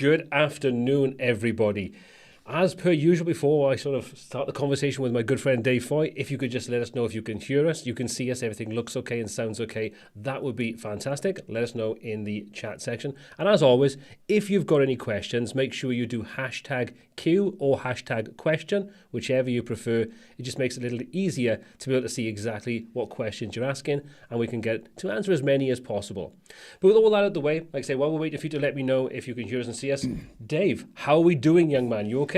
Good afternoon, everybody. As per usual, before I sort of start the conversation with my good friend Dave Foy, if you could just let us know if you can hear us, you can see us, everything looks okay and sounds okay, that would be fantastic. Let us know in the chat section. And as always, if you've got any questions, make sure you do hashtag Q or hashtag question, whichever you prefer. It just makes it a little easier to be able to see exactly what questions you're asking, and we can get to answer as many as possible. But with all that out of the way, like I say, while we're waiting for you to let me know if you can hear us and see us, Dave, how are we doing, young man? You okay?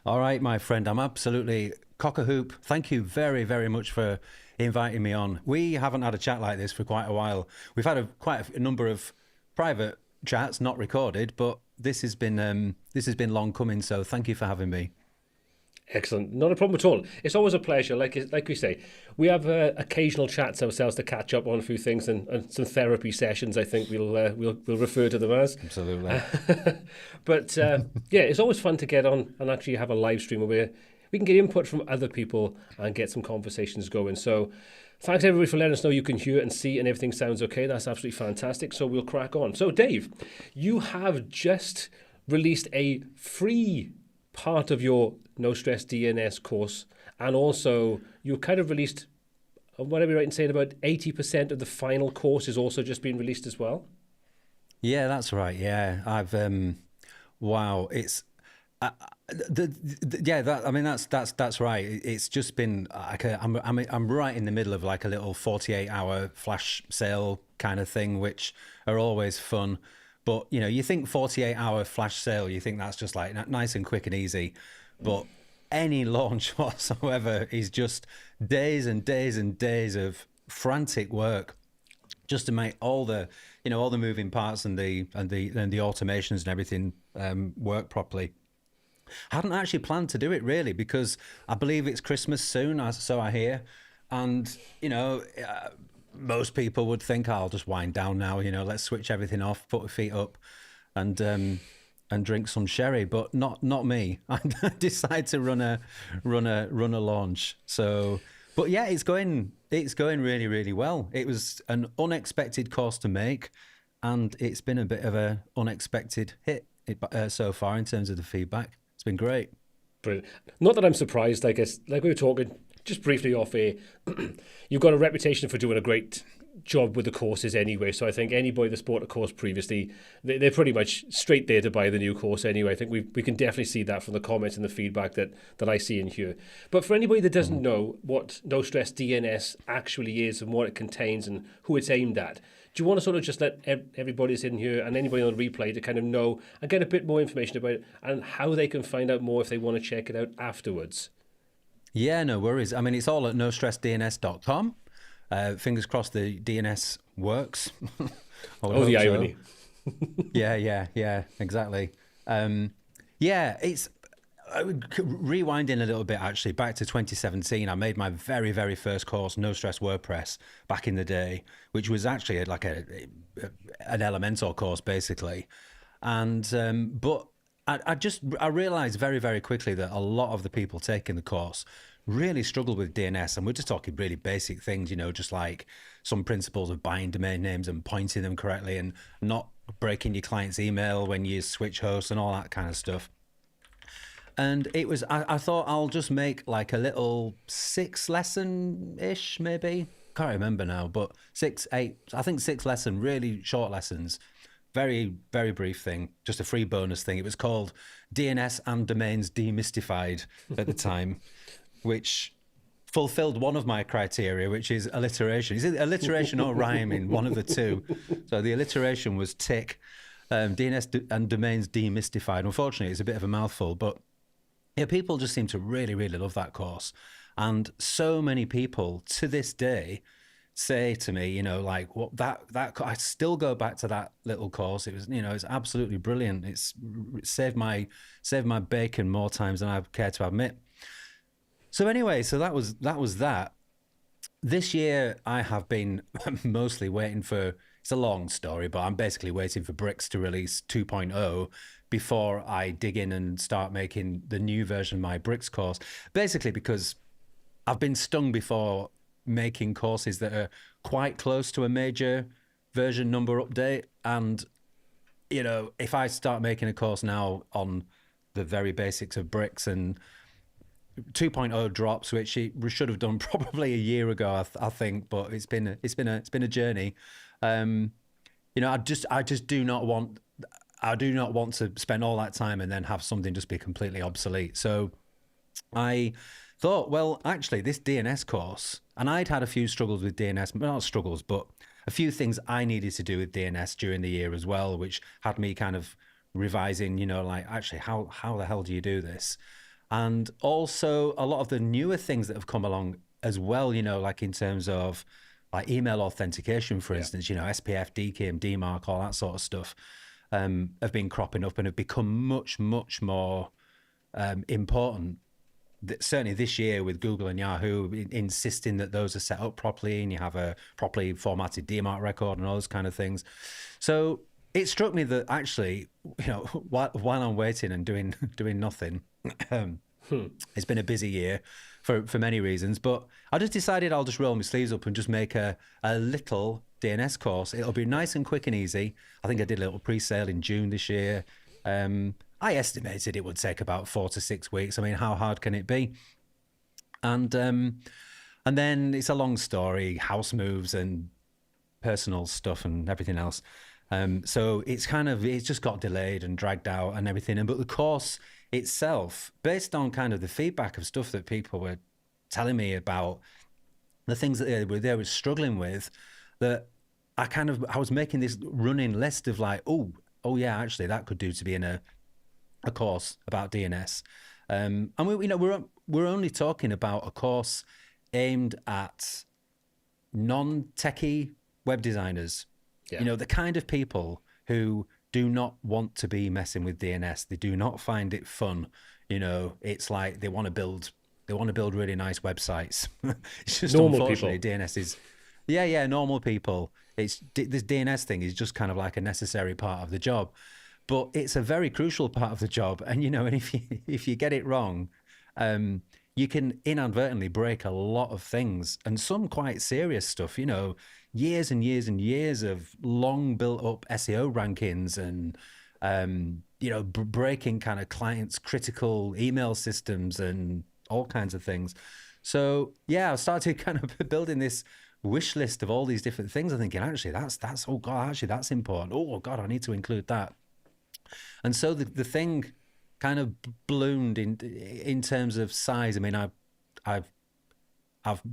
All right, my friend, I'm absolutely cock-a-hoop. Thank you very, very much for inviting me on. We haven't had a chat like this for quite a while. We've had quite a number of private chats, not recorded, but this has been long coming. So thank you for having me. Excellent. Not a problem at all. It's always a pleasure. Like we say, we have occasional chats ourselves to catch up on a few things and some therapy sessions. I think we'll refer to them as. Absolutely. But yeah, it's always fun to get on and actually have a live stream where we can get input from other people and get some conversations going. So thanks everybody for letting us know you can hear and see and everything sounds okay. That's absolutely fantastic. So we'll crack on. So Dave, you have just released a free part of your No Stress DNS course, and also you kind of released, what are we right in saying, about 80% of the final course is also just being released as well? Yeah, that's right. Yeah, I've wow, it's that's right. It's just been like I'm right in the middle of like a little 48-hour flash sale kind of thing, which are always fun. But, you know, you think 48-hour flash sale, you think that's just like nice and quick and easy. But any launch whatsoever is just days and days and days of frantic work just to make all the moving parts and the automations and everything work properly. I hadn't actually planned to do it really because I believe it's Christmas soon, so I hear. And, you know, most people would think, I'll just wind down now, you know, let's switch everything off, put our feet up and drink some sherry, but not me. I decide to run a launch. So, but yeah, it's going really, really well. It was an unexpected course to make, and it's been a bit of a unexpected hit so far in terms of the feedback. It's been great. Brilliant. Not that I'm surprised, I guess, like we were talking just briefly off air, you've got a reputation for doing a great job with the courses anyway. So I think anybody that's bought a course previously, they're pretty much straight there to buy the new course anyway. I think we can definitely see that from the comments and the feedback that I see and hear. But for anybody that doesn't know what No Stress DNS actually is and what it contains and who it's aimed at, do you want to sort of just let everybody sitting here and anybody on the replay to kind of know and get a bit more information about it and how they can find out more if they want to check it out afterwards? Yeah, no worries. I mean, it's all at nostressdns.com. Fingers crossed the DNS works. Oh, the irony. Yeah, exactly. It's rewinding a little bit, actually, back to 2017. I made my very, very first course, No Stress WordPress, back in the day, which was actually like an Elementor course, basically. And but I realized very, very quickly that a lot of the people taking the course really struggle with DNS. And we're just talking really basic things, you know, just like some principles of buying domain names and pointing them correctly and not breaking your client's email when you switch hosts and all that kind of stuff. And it was, I thought I'll just make like a little 6 lesson-ish, maybe. Can't remember now, but 6 lesson, really short lessons. Very, very brief thing, just a free bonus thing. It was called DNS and Domains Demystified at the time, which fulfilled one of my criteria, which is alliteration. Is it alliteration or rhyming? One of the two. So the alliteration was tick, DNS and Domains Demystified. Unfortunately, it's a bit of a mouthful, but yeah, people just seem to really, really love that course. And so many people to this day say to me, you know, like, what that I still go back to that little course. It was, you know, it's absolutely brilliant. It saved my bacon more times than I care to admit. So anyway, so that was that. This year I have been mostly waiting for, it's a long story, but I'm basically waiting for Bricks to release 2.0 before I dig in and start making the new version of my Bricks course. Basically because I've been stung before making courses that are quite close to a major version number update, and if I start making a course now on the very basics of bricks and 2.0 drops, which it should have done probably a year ago, I think, but it's been a journey. I just do not want to spend all that time and then have something just be completely obsolete. So I thought, well, actually, this DNS course, and I'd had a few struggles with DNS, not struggles, but a few things I needed to do with DNS during the year as well, which had me kind of revising, like, actually, how the hell do you do this? And also a lot of the newer things that have come along as well, like in terms of like email authentication, for instance, SPF, DKIM, DMARC, all that sort of stuff, have been cropping up and have become much, much more important. Certainly this year with Google and Yahoo insisting that those are set up properly and you have a properly formatted DMARC record and all those kind of things. So it struck me that actually, while I'm waiting and doing nothing, it's been a busy year for many reasons, but I just decided I'll just roll my sleeves up and just make a little DNS course. It'll be nice and quick and easy. I think I did a little pre-sale in June this year. I estimated it would take about 4 to 6 weeks. I mean, how hard can it be? And then it's a long story, house moves and personal stuff and everything else. So it's just got delayed and dragged out and everything. But the course itself, based on kind of the feedback of stuff that people were telling me about the things that they were struggling with, that I was making this running list of like, oh yeah, actually that could do to be in a course about DNS. And we're only talking about a course aimed at non-techie web designers. Yeah. The kind of people who do not want to be messing with DNS. They do not find it fun. It's like they want to build really nice websites. It's just normal unfortunately people. DNS is normal people. This DNS thing is just kind of like a necessary part of the job. But it's a very crucial part of the job. And, and if you get it wrong, you can inadvertently break a lot of things, and some quite serious stuff, years and years and years of long built up SEO rankings and, breaking kind of clients' critical email systems and all kinds of things. So, yeah, I started kind of building this wish list of all these different things. I'm thinking, actually, that's important. Oh, God, I need to include that. And so the thing kind of ballooned in terms of size. I mean, I've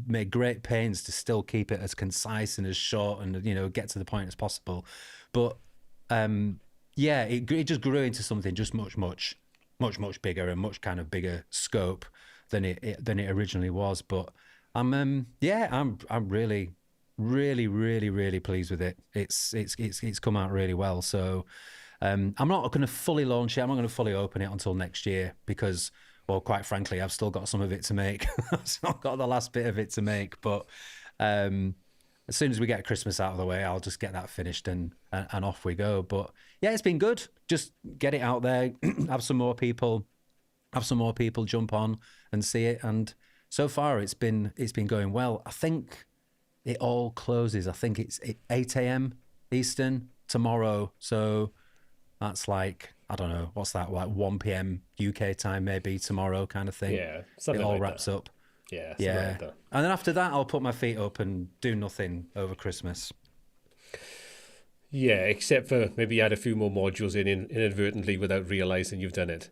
made great pains to still keep it as concise and as short and get to the point as possible. But it just grew into something just much bigger and much kind of bigger scope than it originally was. But I'm really pleased with it. It's come out really well. So. I'm not going to fully launch it. I'm not going to fully open it until next year because, well, quite frankly, I've still got some of it to make. I've still got the last bit of it to make. But as soon as we get Christmas out of the way, I'll just get that finished and off we go. But yeah, it's been good. Just get it out there, have some more people jump on and see it. And so far, it's been going well. I think it all closes. I think it's 8 a.m. Eastern tomorrow. So. That's like, I don't know, what's that, like 1 p.m. UK time maybe tomorrow kind of thing. Yeah, something it all like wraps that. Up. Yeah, like that. And then after that, I'll put my feet up and do nothing over Christmas. Yeah, except for maybe add a few more modules in inadvertently without realizing you've done it.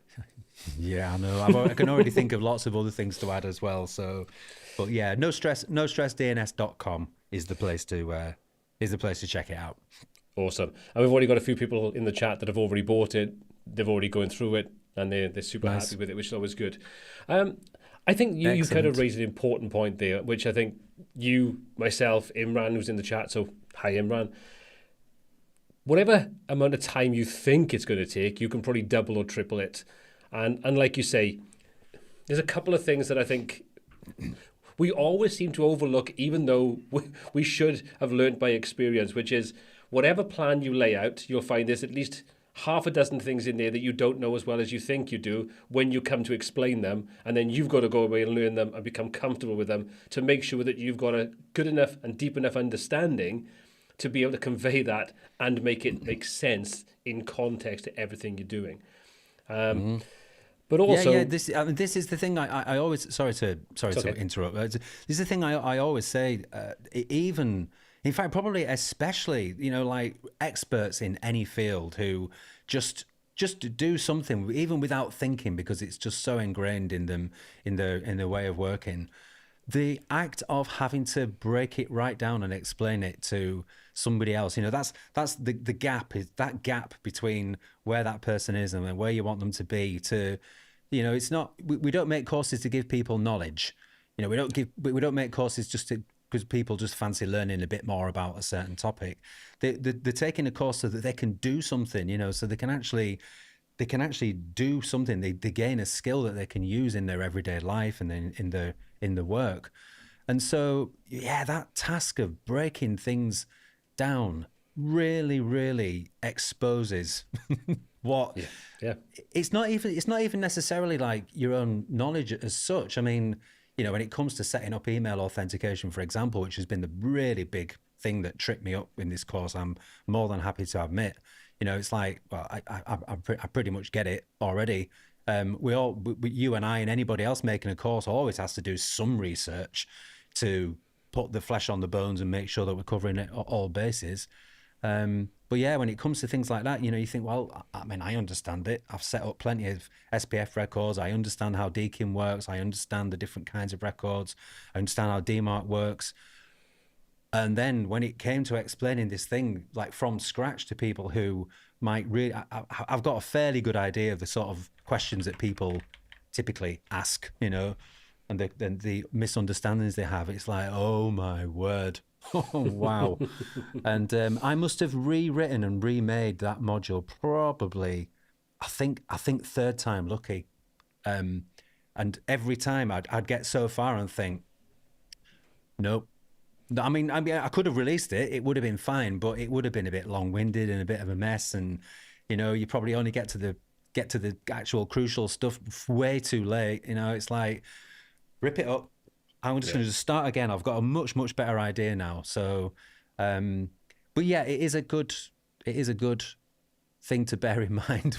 Yeah, I know. I can already think of lots of other things to add as well. So, but yeah, nostressdns.com is the place to check it out. Awesome. And we've already got a few people in the chat that have already bought it. They've already gone through it and they're super happy with it, which is always good. I think you kind of raised an important point there, which I think you, myself, Imran, who's in the chat, so hi Imran, whatever amount of time you think it's going to take, you can probably double or triple it. And like you say, there's a couple of things that I think we always seem to overlook, even though we should have learned by experience, which is whatever plan you lay out, you'll find there's at least half a dozen things in there that you don't know as well as you think you do when you come to explain them. And then you've got to go away and learn them and become comfortable with them to make sure that you've got a good enough and deep enough understanding to be able to convey that and make it make sense in context to everything you're doing. But also, This is the thing I always. Sorry to interrupt. This is the thing I always say. Even, in fact, probably especially, like experts in any field who just do something even without thinking, because it's just so ingrained in them, in their way of working. The act of having to break it right down and explain it to somebody else, that's the gap, is that gap between where that person is and where you want them to be. To, it's not, we don't make courses to give people knowledge. We don't make courses just because people just fancy learning a bit more about a certain topic. They're taking a course so that they can do something, so they can actually do something. They gain a skill that they can use in their everyday life and then in the work. And so, that task of breaking things down really, really exposes what. Yeah. It's not even necessarily like your own knowledge as such. I mean, when it comes to setting up email authentication, for example, which has been the really big thing that tripped me up in this course, I'm more than happy to admit. It's like, well, I pretty much get it already. You and I and anybody else making a course always has to do some research to put the flesh on the bones and make sure that we're covering all bases. But when it comes to things like that, you think, well, I mean, I understand it. I've set up plenty of SPF records. I understand how Deakin works. I understand the different kinds of records. I understand how DMARC works. And then when it came to explaining this thing like from scratch to people who might really, I've got a fairly good idea of the sort of questions that people typically ask, and the misunderstandings they have. It's like, oh my word. Oh, wow. And I must have rewritten and remade that module probably, I think third time lucky. And every time I'd get so far and think, nope. I mean, I could have released it. It would have been fine, but it would have been a bit long-winded and a bit of a mess. And, you probably only get to the actual crucial stuff way too late. It's like, rip it up. I'm just going to start again. I've got a much, much better idea now. So, but it is a good thing to bear in mind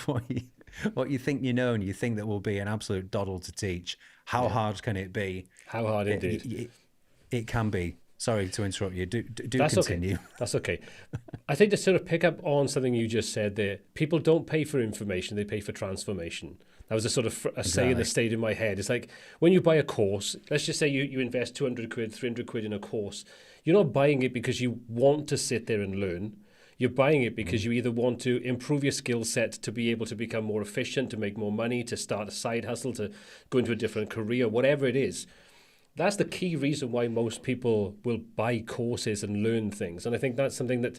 what you think and you think that will be an absolute doddle to teach. How hard can it be? How hard indeed. It can be. Sorry to interrupt you. Do That's continue. Okay. That's okay. I think to sort of pick up on something you just said there, people don't pay for information, they pay for transformation. That was a sort of a saying that stayed in my head. It's like when you buy a course, let's just say you invest 200 quid, 300 quid in a course. You're not buying it because you want to sit there and learn. You're buying it because you either want to improve your skill set to be able to become more efficient, to make more money, to start a side hustle, to go into a different career, whatever it is. That's the key reason why most people will buy courses and learn things. And I think that's something that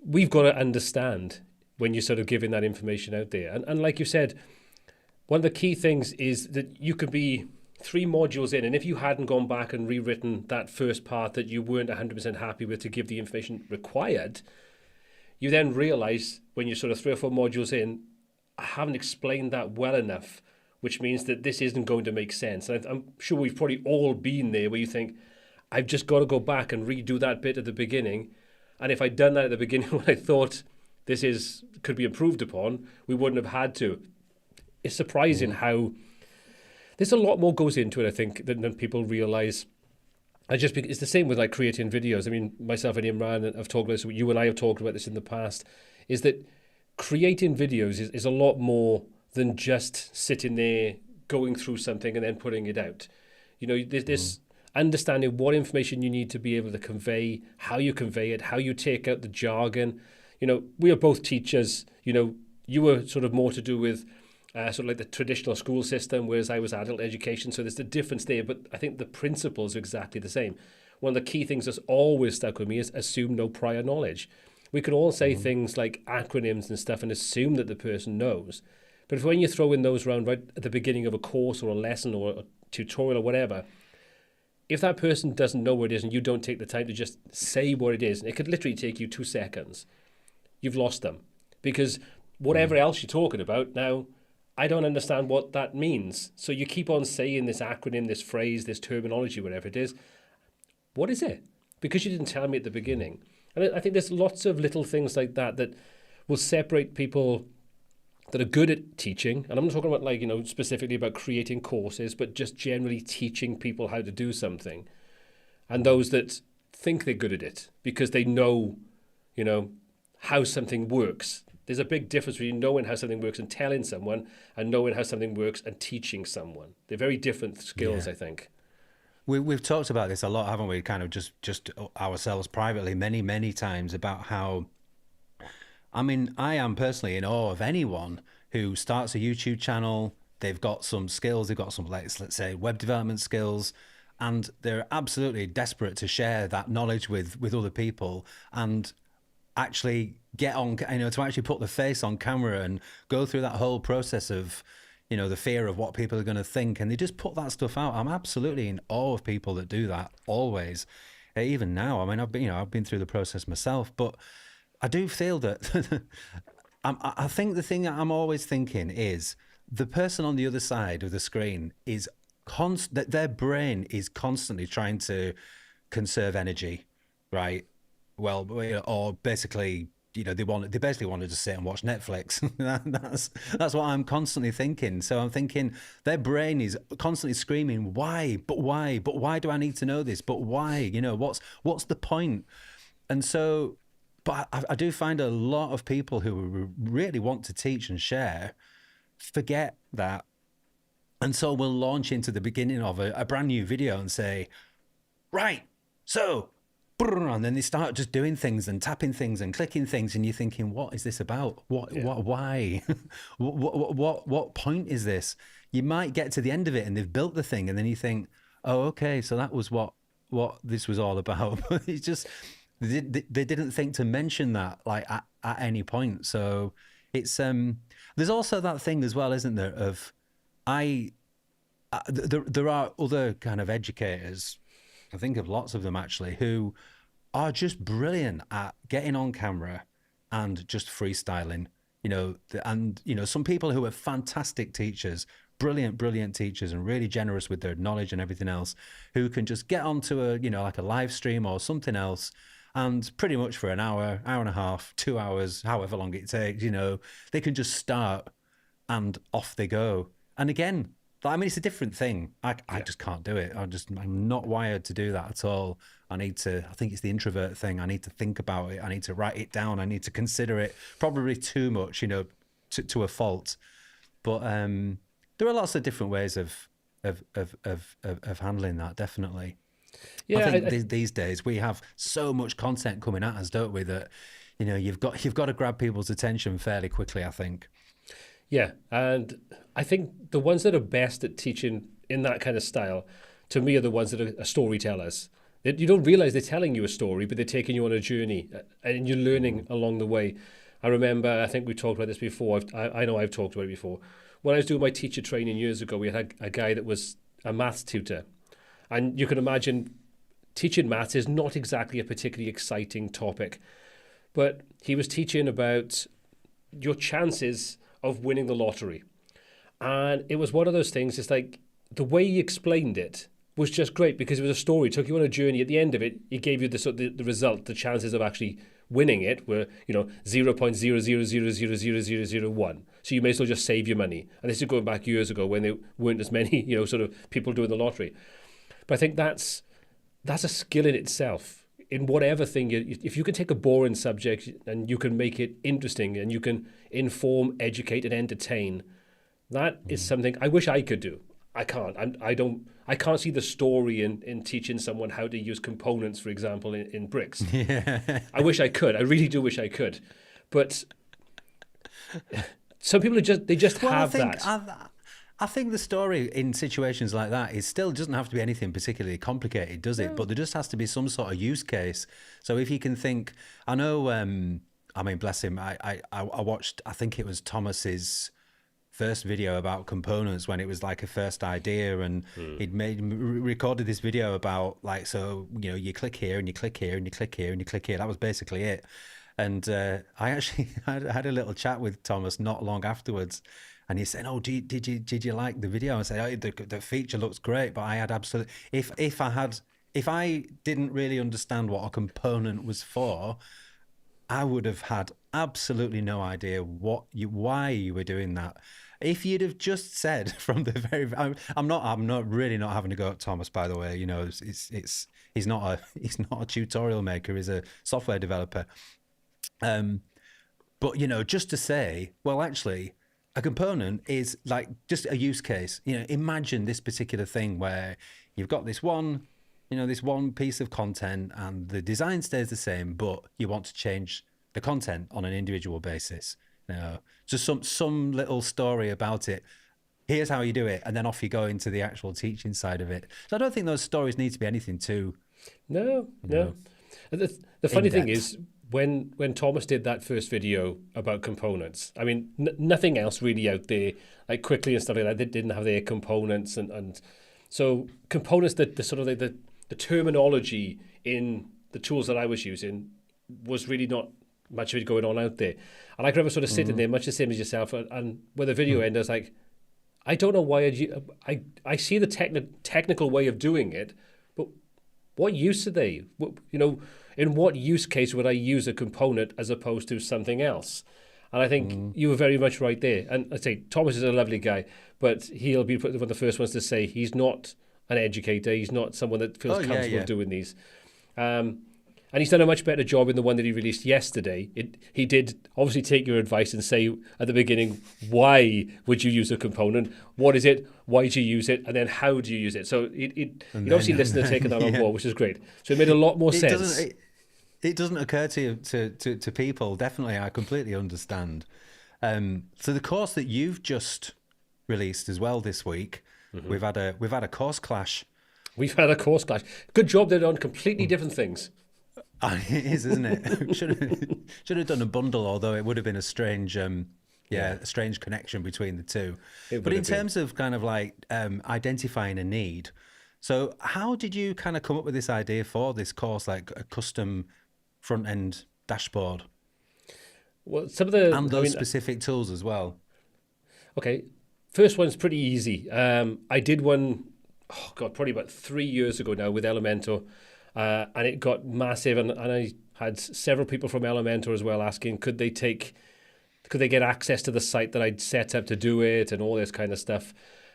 we've got to understand when you're sort of giving that information out there. And like you said, one of the key things is that you could be 3 modules in, and if you hadn't gone back and rewritten that first part that you weren't 100% happy with to give the information required, you then realize when you're sort of 3 or 4 modules in, I haven't explained that well enough, which means that this isn't going to make sense. And I'm sure we've probably all been there where you think, I've just got to go back and redo that bit at the beginning. And if I'd done that at the beginning when I thought could be improved upon, we wouldn't have had to. It's surprising how there's a lot more goes into it, I think, than people realize. It's the same with like creating videos. I mean, myself and Imran have talked about this, you and I have talked about this in the past, is that creating videos is a lot more than just sitting there going through something and then putting it out. There's this understanding what information you need to be able to convey, how you convey it, how you take out the jargon. We are both teachers. You were sort of more to do with sort of like the traditional school system, whereas I was adult education. So there's a difference there, but I think the principles are exactly the same. One of the key things that's always stuck with me is assume no prior knowledge. We can all say things like acronyms and stuff and assume that the person knows. But when you throw in those around right at the beginning of a course or a lesson or a tutorial or whatever, if that person doesn't know what it is and you don't take the time to just say what it is, and it could literally take you 2 seconds, you've lost them. Because whatever else you're talking about, now, I don't understand what that means. So you keep on saying this acronym, this phrase, this terminology, whatever it is. What is it? Because you didn't tell me at the beginning. And I think there's lots of little things like that that will separate people that are good at teaching. And I'm not talking about like, specifically about creating courses, but just generally teaching people how to do something. And those that think they're good at it because they know, how something works. There's a big difference between knowing how something works and telling someone and knowing how something works and teaching someone. They're very different skills, I think. We've talked about this a lot, haven't we? Kind of just ourselves privately many times about how, I mean, I am personally in awe of anyone who starts a YouTube channel. They've got some skills, they've got some, let's say, web development skills, and they're absolutely desperate to share that knowledge with other people and actually get on, to actually put the face on camera and go through that whole process of, the fear of what people are going to think. And they just put that stuff out. I'm absolutely in awe of people that do that always. Even now, I mean, I've been through the process myself, but I do feel that I think the thing that I'm always thinking is the person on the other side of the screen is that their brain is constantly trying to conserve energy, right? Well, or basically, they basically wanted to sit and watch Netflix. That's what I'm constantly thinking. So I'm thinking their brain is constantly screaming, why? But why? But why do I need to know this? But why? What's the point? And so, but I do find a lot of people who really want to teach and share forget that. And so we'll launch into the beginning of a brand new video and say, right, so, and then they start just doing things and tapping things and clicking things, and you're thinking, what is this about? Why? what point is this? You might get to the end of it and they've built the thing, and then you think, oh, okay, so that was what this was all about. It's just they didn't think to mention that like at any point. So it's there's also that thing as well, isn't there? Of there are other kind of educators. I think of lots of them actually who are just brilliant at getting on camera and just freestyling, some people who are fantastic teachers, brilliant teachers and really generous with their knowledge and everything else, who can just get onto like a live stream or something else and pretty much for an hour and a half, 2 hours, however long it takes, they can just start and off they go. And again, I mean, it's a different thing. I just can't do it. I'm not wired to do that at all. I think it's the introvert thing. I need to think about it. I need to write it down. I need to consider it, probably too much, to a fault. But there are lots of different ways of handling that, definitely. Yeah, I think these days we have so much content coming at us, don't we, that, you've got to grab people's attention fairly quickly, I think. Yeah, and I think the ones that are best at teaching in that kind of style, to me, are the ones that are storytellers. You don't realize they're telling you a story, but they're taking you on a journey, and you're learning along the way. I remember, I think we talked about this before. I know I've talked about it before. When I was doing my teacher training years ago, we had a guy that was a maths tutor. And you can imagine teaching maths is not exactly a particularly exciting topic. But he was teaching about your chances of winning the lottery. And it was one of those things, it's like the way he explained it was just great because it was a story, it took you on a journey. At the end of it, he gave you the result, the chances of actually winning it were, 0.0000001. So you may as well just save your money. And this is going back years ago when there weren't as many, sort of people doing the lottery. But I think that's a skill in itself. In whatever thing, if you can take a boring subject and you can make it interesting and you can inform, educate, and entertain, that is something I wish I could do. I can't. I can't see the story in teaching someone how to use components, for example, in bricks. Yeah. I wish I could. I really do wish I could, but some people have that. I think the story in situations like that doesn't have to be anything particularly complicated, does it? No. But there just has to be some sort of use case. So if you can think, I know, bless him, I watched, I think it was Thomas's first video about components when it was like a first idea, and he'd recorded this video about like, so, you click here and you click here and you click here and you click here. That was basically it. And I actually had a little chat with Thomas not long afterwards. And he said, "Oh, did you like the video?" I said, "Oh, the feature looks great, but I had absolutely if I had if I didn't really understand what a component was for, I would have had absolutely no idea why you were doing that. If you'd have just said from the very, I'm not really not having to go at Thomas, by the way. You know, he's not a tutorial maker. He's a software developer. But you know, just to say, well, actually, a component is like just a use case. You know, imagine this particular thing where you've got this one piece of content and the design stays the same, but you want to change the content on an individual basis. You know, just some little story about it. Here's how you do it, and then off you go into the actual teaching side of it. So I don't think those stories need to be anything too. No. The funny thing is, when Thomas did that first video about components, I mean, nothing else really out there, like Quickly and stuff like that, they didn't have their components, and so components, the sort of the terminology in the tools that I was using was really not much of it going on out there. And I could remember sort of sitting there, much the same as yourself, and with the video end, I was like, I don't know why I see the technical way of doing it, but what use are they? You know, in what use case would I use a component as opposed to something else? And I think you were very much right there. And I say Thomas is a lovely guy, but he'll be one of the first ones to say he's not an educator. He's not someone that feels comfortable doing these. And he's done a much better job in the one that he released yesterday. He did obviously take your advice and say at the beginning, why would you use a component? What is it? Why do you use it? And then how do you use it? So he obviously listened and taken that on board, which is great. So it made a lot more sense. It doesn't occur to people. Definitely, I completely understand. So the course that you've just released as well this week, we've had a course clash. We've had a course clash. Good job. They're on completely different things. It is, isn't it? should have done a bundle, although it would have been a strange, a strange connection between the two. But in terms of kind of like identifying a need, so how did you kind of come up with this idea for this course, like a custom front-end dashboard? Well, specific tools as well. Okay, first one's pretty easy. I did one, probably about 3 years ago now with Elementor. And it got massive, and I had several people from Elementor as well asking, could they get access to the site that I'd set up to do it, and all this kind of stuff.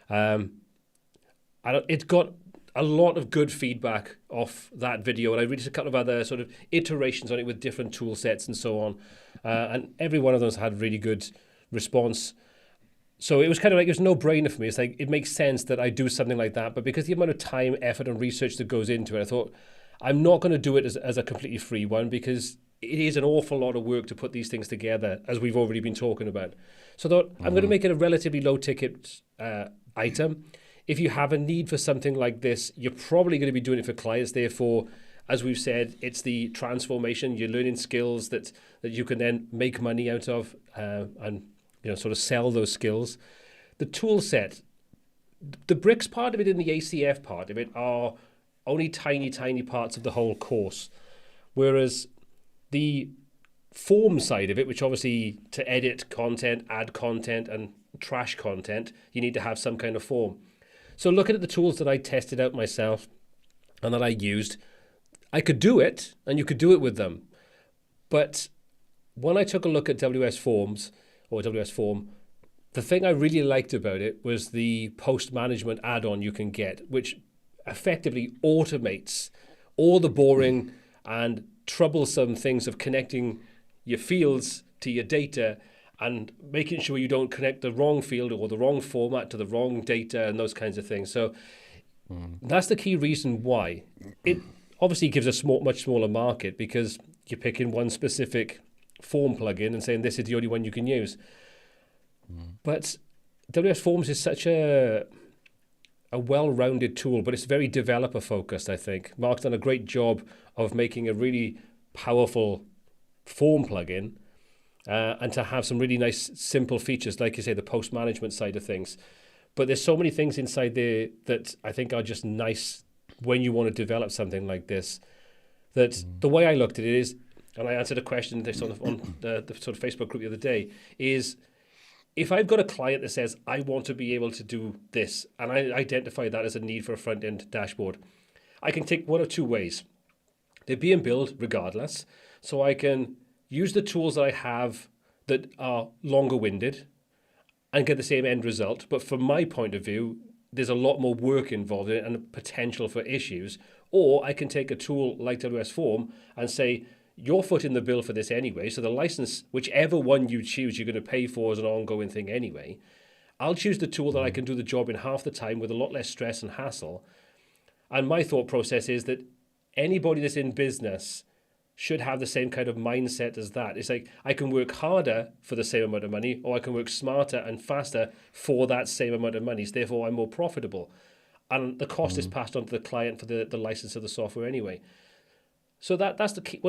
It got a lot of good feedback off that video, and I released a couple of other sort of iterations on it with different tool sets and so on, and every one of those had really good response. So it was kind of like, it was no brainer for me. It's like, it makes sense that I do something like that, but because the amount of time, effort, and research that goes into it, I thought, I'm not going to do it as a completely free one, because it is an awful lot of work to put these things together, as we've already been talking about. So I thought, I'm going to make it a relatively low ticket item. If you have a need for something like this, you're probably going to be doing it for clients. Therefore, as we've said, it's the transformation. You're learning skills that you can then make money out of, and sort of sell those skills. The tool set, the bricks part of it and the ACF part of it are only tiny, tiny parts of the whole course. Whereas the form side of it, which obviously to edit content, add content, and trash content, you need to have some kind of form. So looking at the tools that I tested out myself and that I used, I could do it, and you could do it with them. But when I took a look at WS Forms, or WS Form, the thing I really liked about it was the post management add-on you can get, which effectively automates all the boring and troublesome things of connecting your fields to your data and making sure you don't connect the wrong field or the wrong format to the wrong data and those kinds of things. So that's the key reason why. It obviously gives a much smaller market, because you're picking one specific form plugin and saying this is the only one you can use. But WS Forms is such a well-rounded tool, but it's very developer focused, I think. Mark's done a great job of making a really powerful form plugin, and to have some really nice simple features, like you say, the post management side of things. But there's so many things inside there that I think are just nice when you want to develop something like this. That the way I looked at it is, and I answered a question this on the sort of Facebook group the other day, is if I've got a client that says, I want to be able to do this, and I identify that as a need for a front-end dashboard, I can take one of two ways. They're being built regardless, so I can use the tools that I have that are longer winded and get the same end result. But from my point of view, there's a lot more work involved in it and potential for issues. Or I can take a tool like WS Form and say, you're footing the bill for this anyway, so the license, whichever one you choose, you're going to pay for as an ongoing thing anyway. I'll choose the tool that I can do the job in half the time with a lot less stress and hassle. And my thought process is that anybody that's in business should have the same kind of mindset as that. It's like, I can work harder for the same amount of money, or I can work smarter and faster for that same amount of money. So therefore, I'm more profitable. And the cost is passed on to the client for the license of the software anyway. So that's the key,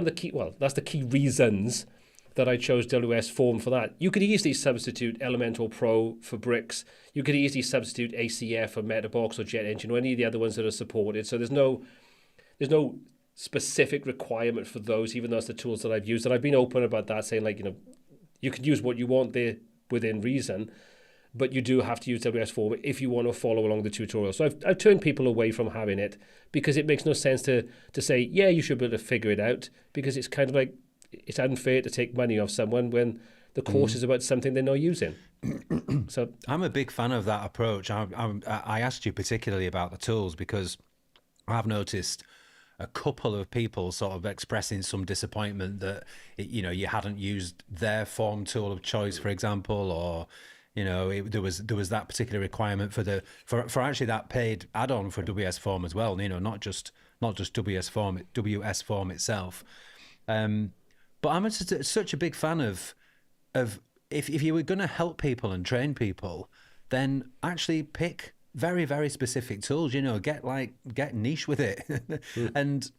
that's the key reasons that I chose WS Form for that. You could easily substitute Elementor Pro for Bricks. You could easily substitute ACF or Metabox or Jet Engine or any of the other ones that are supported. So there's no specific requirement for those, even though it's the tools that I've used. And I've been open about that, saying like, you can use what you want there within reason, but you do have to use WS Form if you want to follow along the tutorial. So I've turned people away from having it because it makes no sense to say, yeah, you should be able to figure it out, because it's kind of like, it's unfair to take money off someone when the course is about something they're not using. So I'm a big fan of that approach. I asked you particularly about the tools because I've noticed a couple of people sort of expressing some disappointment that you hadn't used their form tool of choice, for example, or there was that particular requirement for actually that paid add-on for WS Form as well. Not just WS Form itself. But I'm such a big fan of if you were going to help people and train people, then actually pick very, very specific tools. Get niche with it. And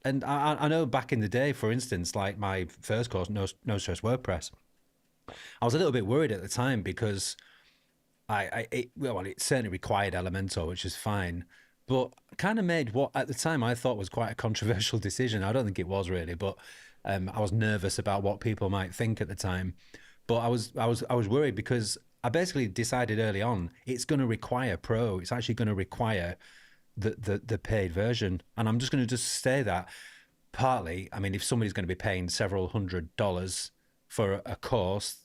I know back in the day, for instance, like my first course, No Stress WordPress, I was a little bit worried at the time because it certainly required Elementor, which is fine, but kind of made what at the time I thought was quite a controversial decision. I don't think it was really, but I was nervous about what people might think at the time. But I was worried because I basically decided early on it's going to require Pro. It's actually going to require the paid version, and I'm just going to say that partly. I mean, if somebody's going to be paying several $100s for a course,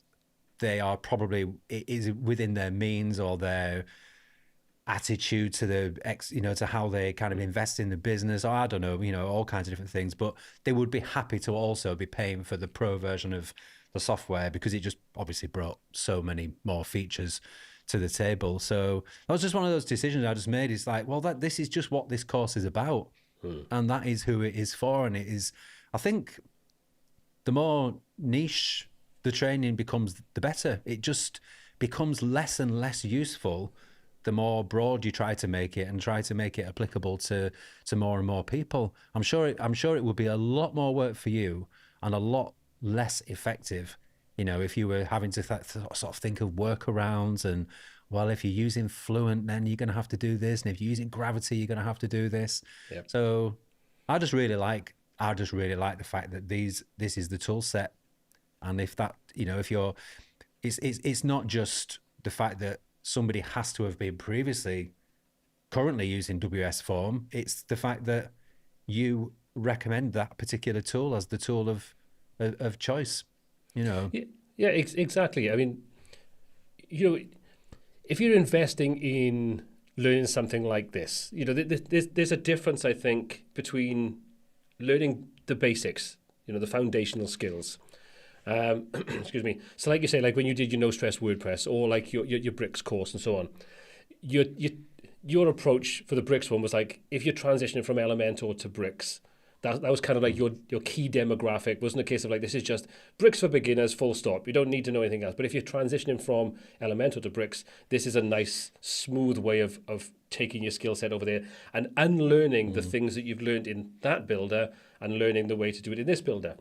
they are probably, is within their means or their attitude to to how they kind of invest in the business, or I don't know, all kinds of different things, but they would be happy to also be paying for the Pro version of the software because it just obviously brought so many more features to the table. So that was just one of those decisions I just made. It's like, well, this is just what this course is about, and that is who it is for. And it is, I think, the more niche the training becomes, the better. It just becomes less and less useful the more broad you try to make it and try to make it applicable to more and more people. I'm sure it would be a lot more work for you and a lot less effective, if you were having to sort of think of workarounds and, well, if you're using Fluent, then you're going to have to do this, and if you're using Gravity, you're going to have to do this. Yep. So I just really like the fact that this is the tool set, and if that, if you're, it's not just the fact that somebody has to have been currently using WS Form. It's the fact that you recommend that particular tool as the tool of choice. Yeah, exactly. I mean, if you're investing in learning something like this, there's a difference, I think, between learning the basics, the foundational skills. Excuse me. So like you say, like when you did your No Stress WordPress or like your Bricks course and so on, your approach for the Bricks one was like, if you're transitioning from Elementor to Bricks, that was kind of like your key demographic. Wasn't a case of like, this is just Bricks for beginners, full stop. You don't need to know anything else. But if you're transitioning from Elementor to Bricks, this is a nice, smooth way of taking your skill set over there and unlearning the things that you've learned in that builder and learning the way to do it in this builder.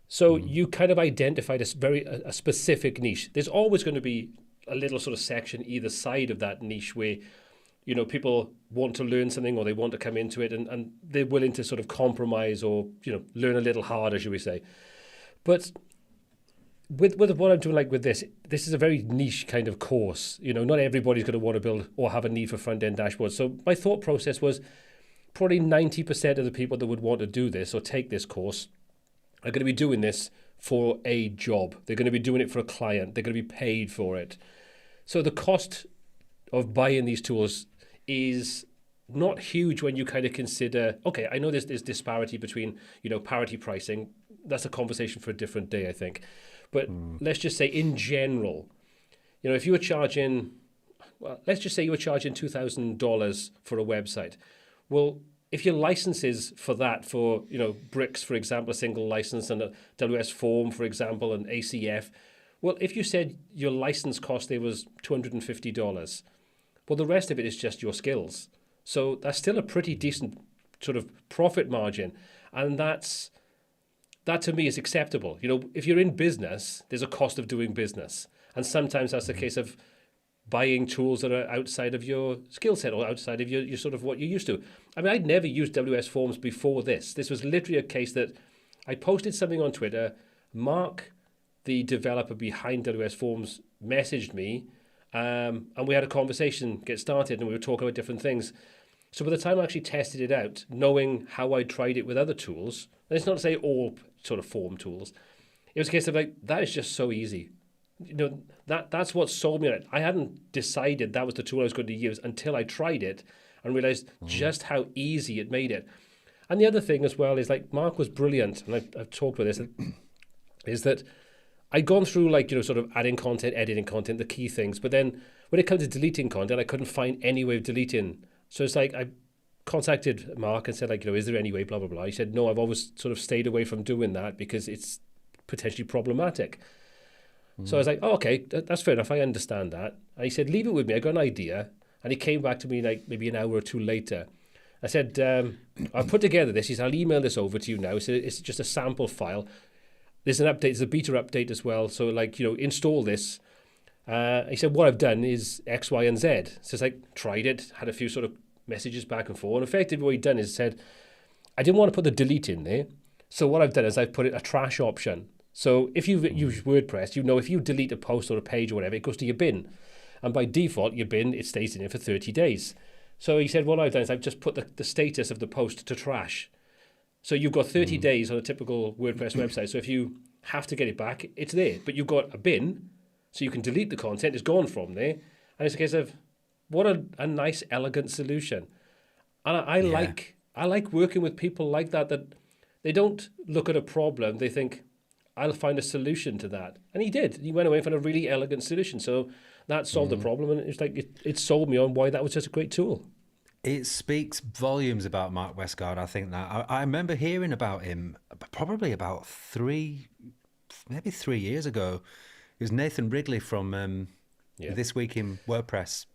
So you kind of identified a specific niche. There's always going to be a little sort of section either side of that niche where, people want to learn something or they want to come into it and they're willing to sort of compromise or, learn a little harder, should we say. But with what I'm doing, like with this is a very niche kind of course. Not everybody's going to want to build or have a need for front-end dashboards. So my thought process was, probably 90% of the people that would want to do this or take this course are going to be doing this for a job. They're going to be doing it for a client. They're going to be paid for it. So the cost of buying these tools is not huge when you kind of consider, okay, I know there's disparity between, parity pricing. That's a conversation for a different day, I think. But let's just say in general, if you were charging, let's just say you were charging $2,000 for a website. Well, if your licenses for that, for, Bricks, for example, a single license, and a WS Form, for example, and ACF, well, if you said your license cost there was $250, well, the rest of it is just your skills. So that's still a pretty decent sort of profit margin. And that to me is acceptable. If you're in business, there's a cost of doing business. And sometimes that's the case of buying tools that are outside of your skill set or outside of your sort of what you're used to. I mean, I'd never used WS Forms before this. This was literally a case that I posted something on Twitter. Mark, the developer behind WS Forms, messaged me, and we had a conversation get started, and we were talking about different things. So by the time I actually tested it out, knowing how I tried it with other tools, and it's not to say all sort of form tools, it was a case of like, that is just so easy. That's what sold me on it. I hadn't decided that was the tool I was going to use until I tried it and realized just how easy it made it. And the other thing as well is, like, Mark was brilliant, and I've talked about this, is that I'd gone through, like, sort of adding content, editing content, the key things, but then when it comes to deleting content, I couldn't find any way of deleting. So it's like I contacted Mark and said, like, is there any way, blah, blah, blah. He said, no, I've always sort of stayed away from doing that because it's potentially problematic. So I was like, oh, okay, that's fair enough. I understand that. And he said, leave it with me. I got an idea. And he came back to me like maybe an hour or two later. I said, I'll put together this. He said, I'll email this over to you now. He said, it's just a sample file. There's an update. There's a beta update as well. So, like, install this. He said, what I've done is X, Y, and Z. So it's like, tried it, had a few sort of messages back and forth. And effectively what he'd done is said, I didn't want to put the delete in there. So what I've done is I've put it a trash option. So if you use WordPress, if you delete a post or a page or whatever, it goes to your bin. And by default, your bin, it stays in there for 30 days. So he said, what I've done is I've just put the status of the post to trash. So you've got 30 days on a typical WordPress website. So if you have to get it back, it's there. But you've got a bin, so you can delete the content. It's gone from there. And it's a case of, what a nice, elegant solution. And I like working with people like that they don't look at a problem. They think, I'll find a solution to that. And he did. He went away and found a really elegant solution. So that solved the problem. And it's like, it sold me on why that was just a great tool. It speaks volumes about Mark Westgard, I think that. I remember hearing about him probably about 3 years ago. It was Nathan Wrigley from This Week in WordPress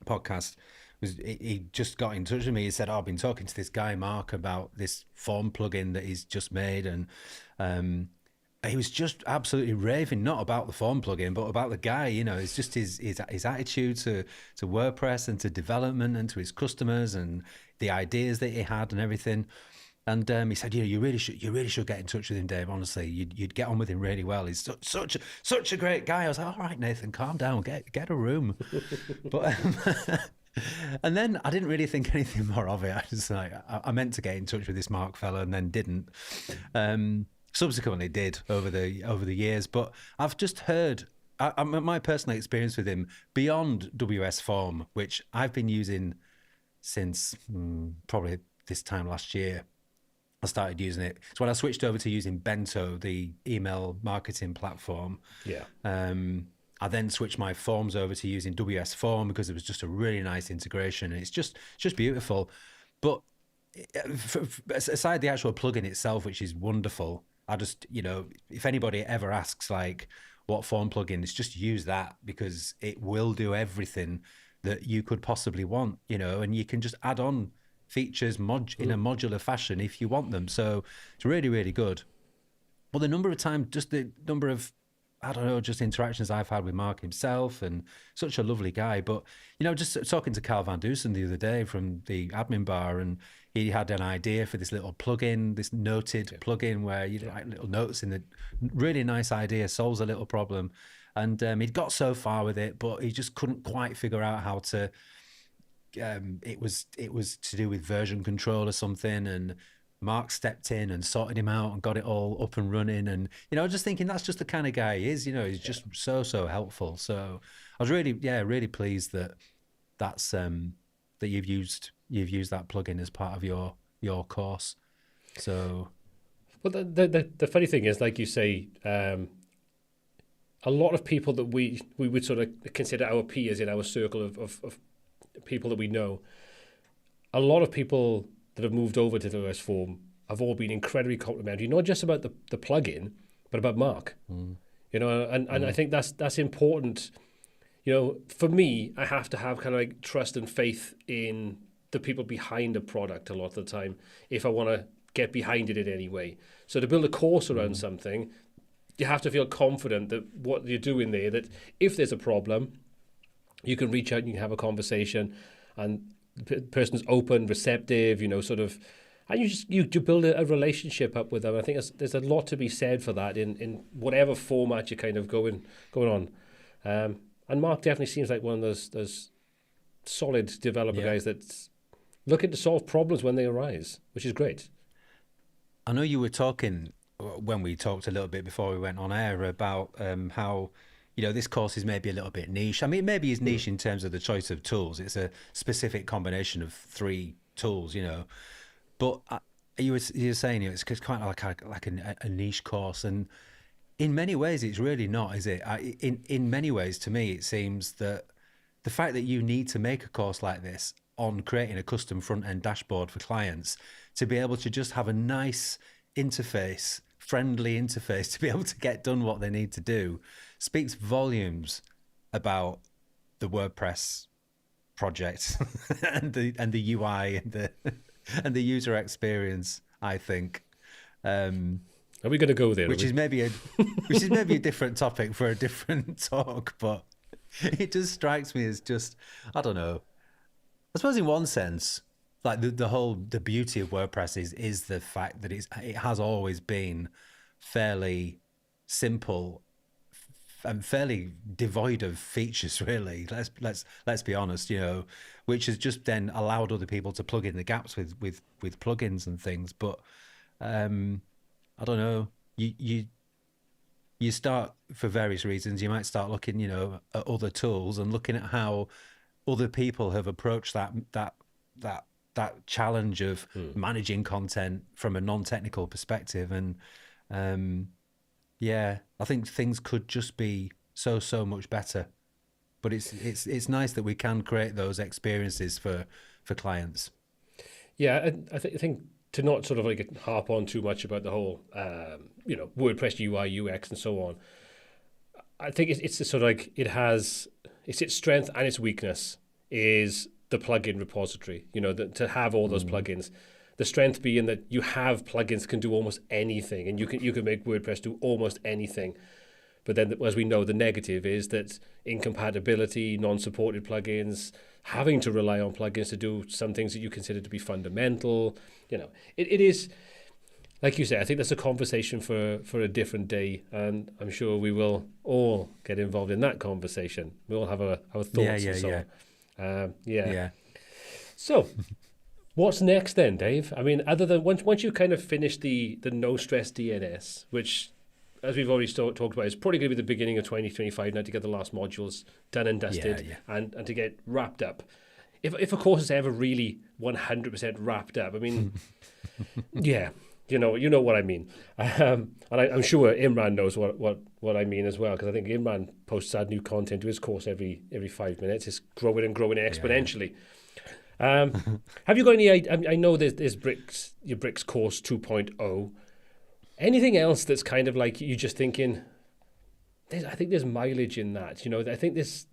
podcast. He just got in touch with me. He said, I've been talking to this guy, Mark, about this form plugin that he's just made. And he was just absolutely raving, not about the form plugin, but about the guy. It's just his attitude to WordPress and to development and to his customers and the ideas that he had and everything. And he said, you really should get in touch with him, Dave. Honestly, you'd get on with him really well. He's such a great guy. I was like, all right, Nathan, calm down, get a room. But and then I didn't really think anything more of it. I just I meant to get in touch with this Mark fellow and then didn't. Subsequently did over the years, but I've just heard my personal experience with him beyond WS Form, which I've been using since probably this time last year. I started using it. It's when I switched over to using Bento, the email marketing platform. Yeah. I then switched my forms over to using WS Form because it was just a really nice integration, and it's just beautiful. But aside the actual plugin itself, which is wonderful, I just, if anybody ever asks like what form plugin, it's just use that because it will do everything that you could possibly want, and you can just add on features in a modular fashion if you want them. So it's really, really good. Well, the number of times, just the number of, just interactions I've had with Mark himself, and such a lovely guy. But, just talking to Carl Van Dusen the other day from the admin bar, and he had an idea for this little plugin, this noted plugin where you write little notes in the really nice idea, solves a little problem. And he'd got so far with it, but he just couldn't quite figure out how to it was to do with version control or something, and Mark stepped in and sorted him out and got it all up and running. And I was just thinking that's just the kind of guy he is. He's just so helpful. So I was really pleased that that's that you've used that plugin as part of your course. So, well, the funny thing is, like you say, a lot of people that we would sort of consider our peers in our circle of people that we know, a lot of people that have moved over to the OS form have all been incredibly complimentary, not just about the plugin, but about Mark. And I think that's important. For me, I have to have kind of like trust and faith in the people behind a product a lot of the time if I want to get behind it in any way. So to build a course around something, you have to feel confident that what you're doing there, that if there's a problem, you can reach out and you can have a conversation, and the person's open, receptive, and you build a relationship up with them. I think there's a lot to be said for that in whatever format you're kind of going on. And Mark definitely seems like one of those solid developer guys that's looking to solve problems when they arise, which is great. I know you were talking when we talked a little bit before we went on air about how this course is maybe a little bit niche. I mean, maybe it's niche in terms of the choice of tools. It's a specific combination of 3 tools, But you were saying it's quite like a niche course, and in many ways it's really not, is it? In many ways, to me, it seems that the fact that you need to make a course like this on creating a custom front-end dashboard for clients to be able to just have a nice interface, friendly interface, to be able to get done what they need to do, speaks volumes about the WordPress project and the UI and the user experience, I think. Are we going to go there? Which is maybe a different topic for a different talk, but it just strikes me as just, I don't know. I suppose in one sense, like the beauty of WordPress is the fact that it has always been fairly simple and fairly devoid of features, really. Let's be honest, which has just then allowed other people to plug in the gaps with plugins and things. But I don't know. You start, for various reasons, you might start looking, at other tools and looking at how other people have approached that challenge of managing content from a non-technical perspective. And I think things could just be so much better. But it's nice that we can create those experiences for clients. Yeah, I think to not sort of like harp on too much about the whole WordPress UI, UX, and so on. I think it's sort of like it's its strength and its weakness is the plugin repository. To have all those plugins. The strength being that you have plugins that can do almost anything, and you can make WordPress do almost anything. But then, as we know, the negative is that incompatibility, non-supported plugins, having to rely on plugins to do some things that you consider to be fundamental. It is, like you say, I think that's a conversation for a different day, and I'm sure we will all get involved in that conversation. We all have our thoughts and so on. So, what's next then, Dave? I mean, other than once you kind of finish the no stress DNS, which, as we've already talked about, is probably going to be the beginning of 2025 now to get the last modules done and dusted and to get wrapped up. If a course is ever really 100% wrapped up, I mean, you know what I mean. And I'm sure Imran knows what I mean as well, because I think Imran posts out new content to his course every 5 minutes. It's growing and growing exponentially. Have you got any? I know there's your Bricks course 2.0. Anything else that's kind of like you just thinking? I think there's mileage in that. I think that's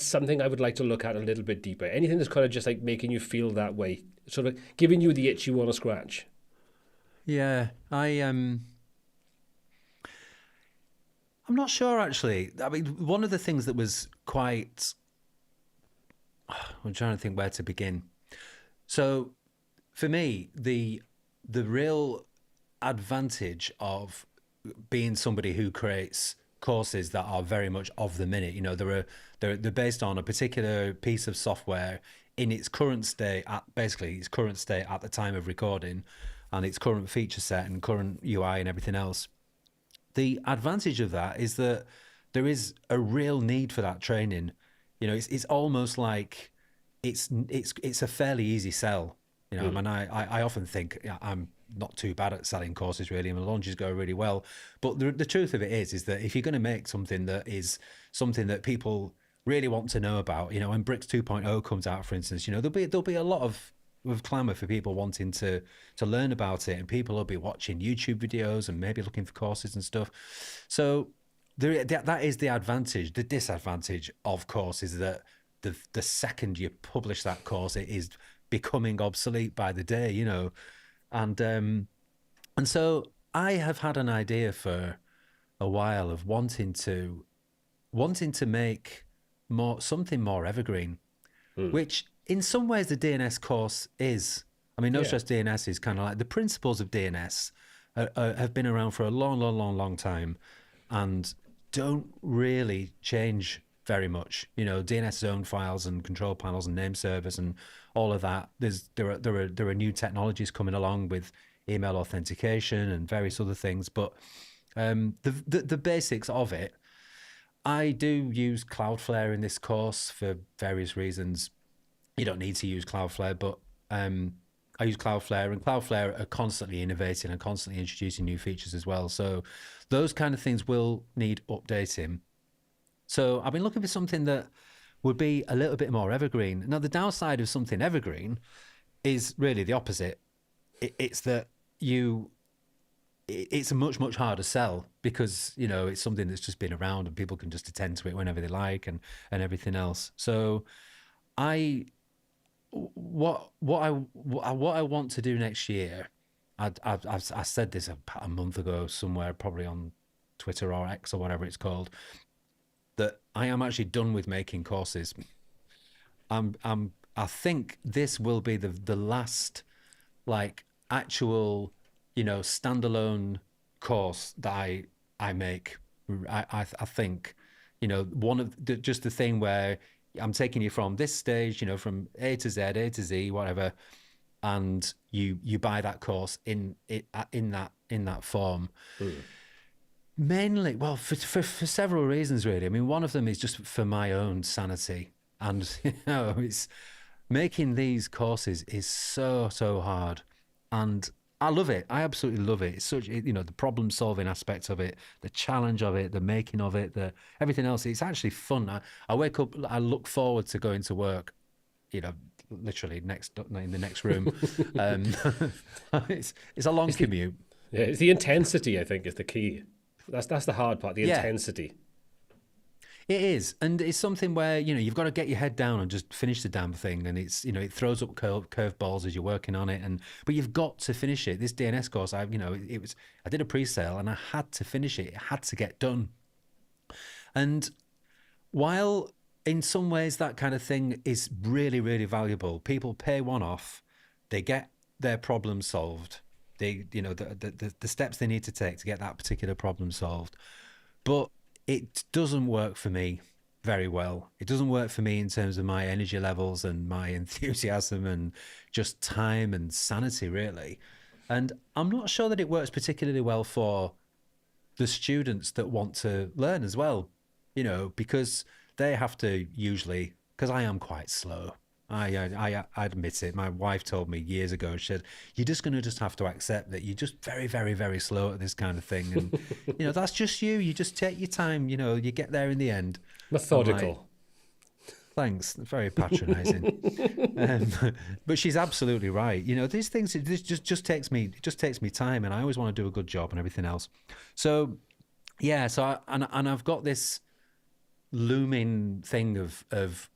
something I would like to look at a little bit deeper. Anything that's kind of just like making you feel that way, sort of giving you the itch you want to scratch. Yeah, I'm not sure actually. I mean, one of the things that was quite, I'm trying to think where to begin. So for me, the real advantage of being somebody who creates courses that are very much of the minute, they're based on a particular piece of software in its current state, at the time of recording, and its current feature set and current UI and everything else. The advantage of that is that there is a real need for that training. It's almost like it's a fairly easy sell. I mean, I often think I'm not too bad at selling courses, really, and the launches go really well. But the truth of it is that if you're going to make something that is something that people really want to know about, when Bricks 2.0 comes out, for instance, there'll be a lot of clamour for people wanting to learn about it, and people will be watching YouTube videos and maybe looking for courses and stuff. So that is the advantage. The disadvantage, of course, is that the second you publish that course, it is becoming obsolete by the day, and so I have had an idea for a while of wanting to make something more evergreen, which in some ways the DNS course is. I mean, No Stress DNS is kind of like the principles of DNS have been around for a long time, and don't really change very much. DNS zone files and control panels and name servers and all of that. There are new technologies coming along with email authentication and various other things, but the basics of it. I do use Cloudflare in this course for various reasons. You don't need to use Cloudflare, but I use Cloudflare, and Cloudflare are constantly innovating and constantly introducing new features as well. So those kind of things will need updating. So I've been looking for something that would be a little bit more evergreen. Now, the downside of something evergreen is really the opposite. It's that it's a much harder sell, because it's something that's just been around and people can just attend to it whenever they like and everything else. So what I want to do next year, I said this a month ago somewhere, probably on Twitter or X or whatever it's called, that I am actually done with making courses. I think this will be the last actual standalone course that I make. I think one of just the thing where I'm taking you from this stage, from A to Z, whatever, and you buy that course in that form. Mainly, well, for several reasons, really. I mean, one of them is just for my own sanity, and it's making these courses is so hard, and I love it. I absolutely love it. It's such, the problem solving aspect of it, the challenge of it, the making of it, everything else. It's actually fun. I wake up, I look forward to going to work, literally in the next room. It's a long commute. Yeah, it's the intensity, I think, is the key. That's the hard part, the intensity. It is, and it's something where you've got to get your head down and just finish the damn thing, and it's it throws up curveballs as you're working on it, but you've got to finish it. This DNS course, I did a pre-sale and I had to finish it. It had to get done. And while in some ways that kind of thing is really valuable, people pay one off, they get their problem solved. They the steps they need to take to get that particular problem solved, but it doesn't work for me very well. It doesn't work for me in terms of my energy levels and my enthusiasm and just time and sanity, really. And I'm not sure that it works particularly well for the students that want to learn as well, because they have to usually, because I am quite slow. I admit it. My wife told me years ago, she said, you're just going to have to accept that you're just very slow at this kind of thing. And, that's just you. You just take your time, you get there in the end. Methodical. Thanks. Very patronizing. But she's absolutely right. These things, this just takes me time, and I always want to do a good job and everything else. So, yeah, I've got this looming thing of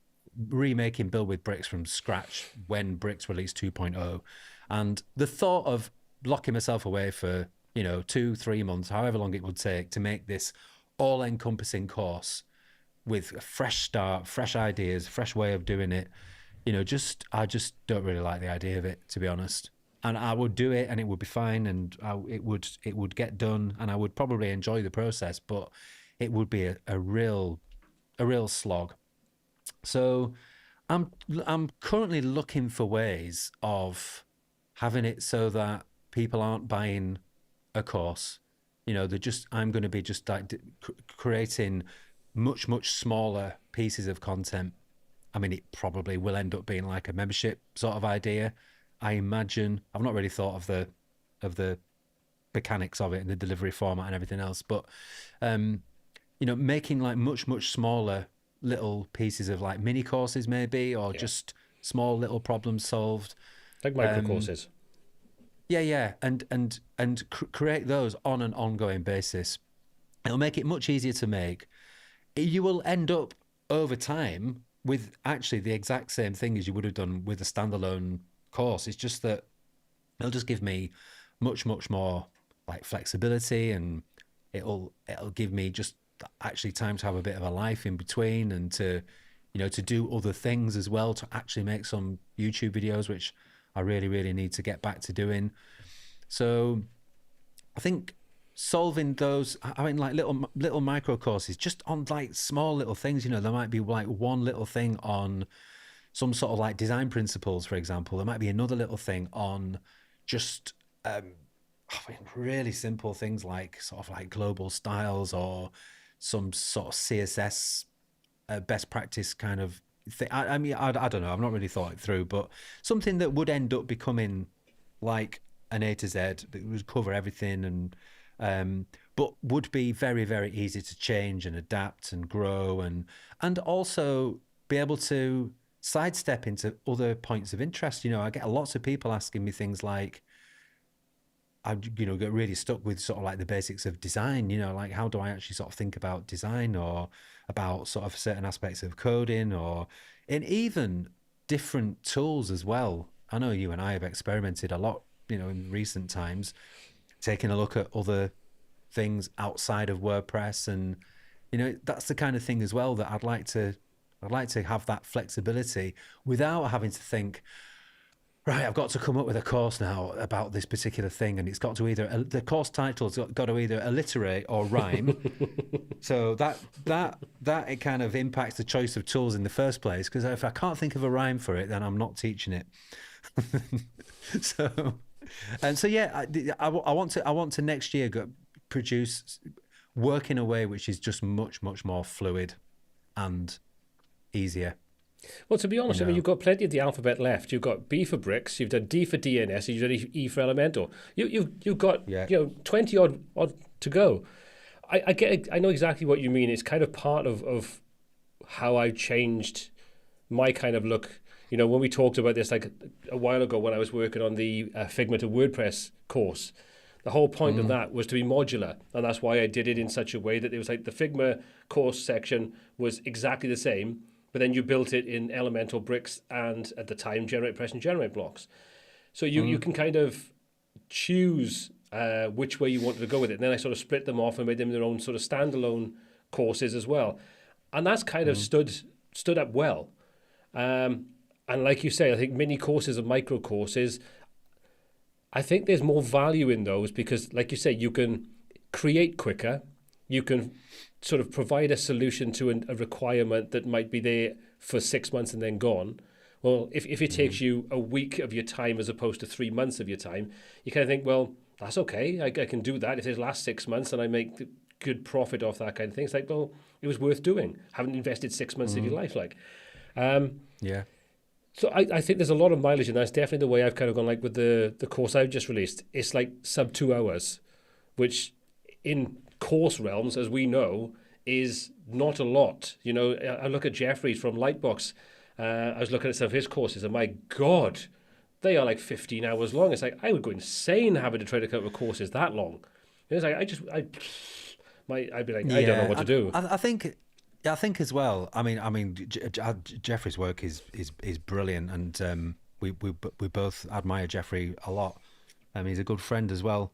remaking Build with Bricks from scratch when Bricks released 2.0, and the thought of locking myself away for 2-3 months, however long it would take, to make this all-encompassing course with a fresh start, fresh ideas, fresh way of doing it, I just don't really like the idea of it, to be honest. And I would do it and it would be fine, and it would get done, and I would probably enjoy the process, but it would be a real slog. So I'm currently looking for ways of having it so that people aren't buying a course. They're just I'm going to be just like creating much smaller pieces of content. I mean, it probably will end up being like a membership sort of idea. I imagine. I've not really thought of the mechanics of it and the delivery format and everything else, but making like much smaller little pieces of like mini courses maybe, or just small little problems solved, like micro courses. and create those on an ongoing basis. It'll make it much easier to make. You will end up over time with actually the exact same thing as you would have done with a standalone course. It's just that it'll just give me much more like flexibility, and it'll give me just actually time to have a bit of a life in between, and to do other things as well, to actually make some YouTube videos, which I really need to get back to doing. So I think solving those, I mean, like little micro courses just on like small little things. There might be like one little thing on some sort of like design principles, for example. There might be another little thing on just I mean, really simple things like sort of like global styles, or some sort of CSS best practice kind of thing. I mean, I don't know. I've not really thought it through, but something that would end up becoming like an A to Z that would cover everything, and but would be very easy to change and adapt and grow, and also be able to sidestep into other points of interest. I get lots of people asking me things like, I get really stuck with sort of like the basics of design, like how do I actually sort of think about design, or about sort of certain aspects of coding, or in even different tools as well. I know you and I have experimented a lot, in recent times, taking a look at other things outside of WordPress, and that's the kind of thing as well that I'd like to have that flexibility without having to think, right, I've got to come up with a course now about this particular thing, and it's got to the course title's got to either alliterate or rhyme. So that it kind of impacts the choice of tools in the first place, because if I can't think of a rhyme for it, then I'm not teaching it. So yeah, I want to next year work in a way which is just much more fluid and easier. Well, to be honest, I mean, you've got plenty of the alphabet left. You've got B for bricks, you've done D for DNS, and you've done E for Elementor. You've got 20 odd to go. I know exactly what you mean. It's kind of part of how I changed my kind of look. When we talked about this like a while ago, when I was working on the Figma to WordPress course, the whole point of that was to be modular, and that's why I did it in such a way that it was like the Figma course section was exactly the same, but then you built it in Elementor bricks and, at the time, GeneratePress and GenerateBlocks. So you can kind of choose which way you wanted to go with it. And then I sort of split them off and made them their own sort of standalone courses as well. And that's kind of stood up well. And like you say, I think mini courses and micro courses, I think there's more value in those because, like you say, you can create quicker. You can sort of provide a solution to a requirement that might be there for 6 months and then gone. Well, if it takes you a week of your time as opposed to 3 months of your time, you kind of think, well, that's okay. I can do that. If it lasts 6 months and I make good profit off that kind of thing, it's like, well, it was worth doing. Haven't invested 6 months of your life, like. Yeah. So I think there's a lot of mileage, and that's definitely the way I've kind of gone. Like with the course I've just released, it's like sub 2 hours, which in course realms, as we know, is not a lot. I look at Jeffrey's from Lightbox. I was looking at some of his courses, and my God, they are like 15 hours long. It's like I would go insane having to try to come up with courses that long. It's like I'd be like, I don't know what to do. I think as well. I mean, Jeffrey's work is brilliant, and we both admire Jeffrey a lot. He's a good friend as well.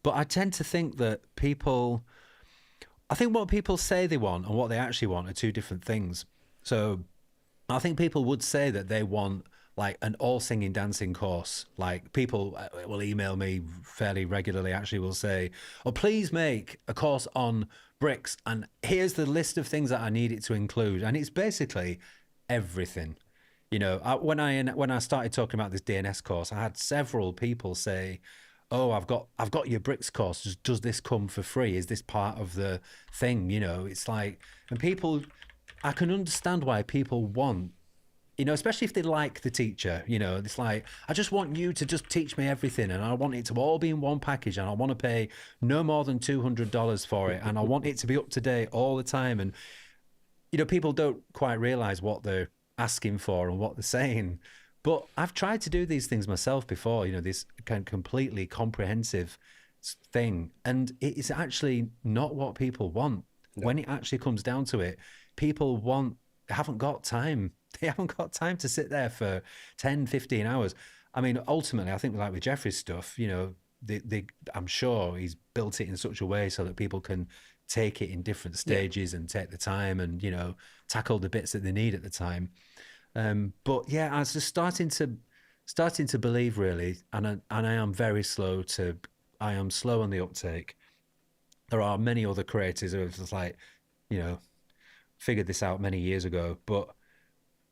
But I tend to think that I think what people say they want and what they actually want are two different things. So I think people would say that they want like an all singing dancing course. Like people will email me fairly regularly, actually will say, oh, please make a course on bricks, and here's the list of things that I need it to include. And it's basically everything. You know, when I started talking about this DNS course, I had several people say, "Oh, I've got your bricks course. Does this come for free? Is this part of the thing?" You know, it's like, and people, I can understand why people want, you know, especially if they like the teacher, you know, it's like, I just want you to just teach me everything, and I want it to all be in one package, and I want to pay no more than $200 for it, and I want it to be up to date all the time. And, you know, people don't quite realize what they're asking for and what they're saying. But I've tried to do these things myself before, you know, this kind of completely comprehensive thing. And it is actually not what people want. No. When it actually comes down to it, people haven't got time. They haven't got time to sit there for 10, 15 hours. I mean, ultimately, I think like with Jeffrey's stuff, you know, I'm sure he's built it in such a way so that people can take it in different stages and take the time and, you know, tackle the bits that they need at the time. But yeah, I was just starting to believe really, and I am very slow I am slow on the uptake. There are many other creators who have just like, you know, figured this out many years ago. But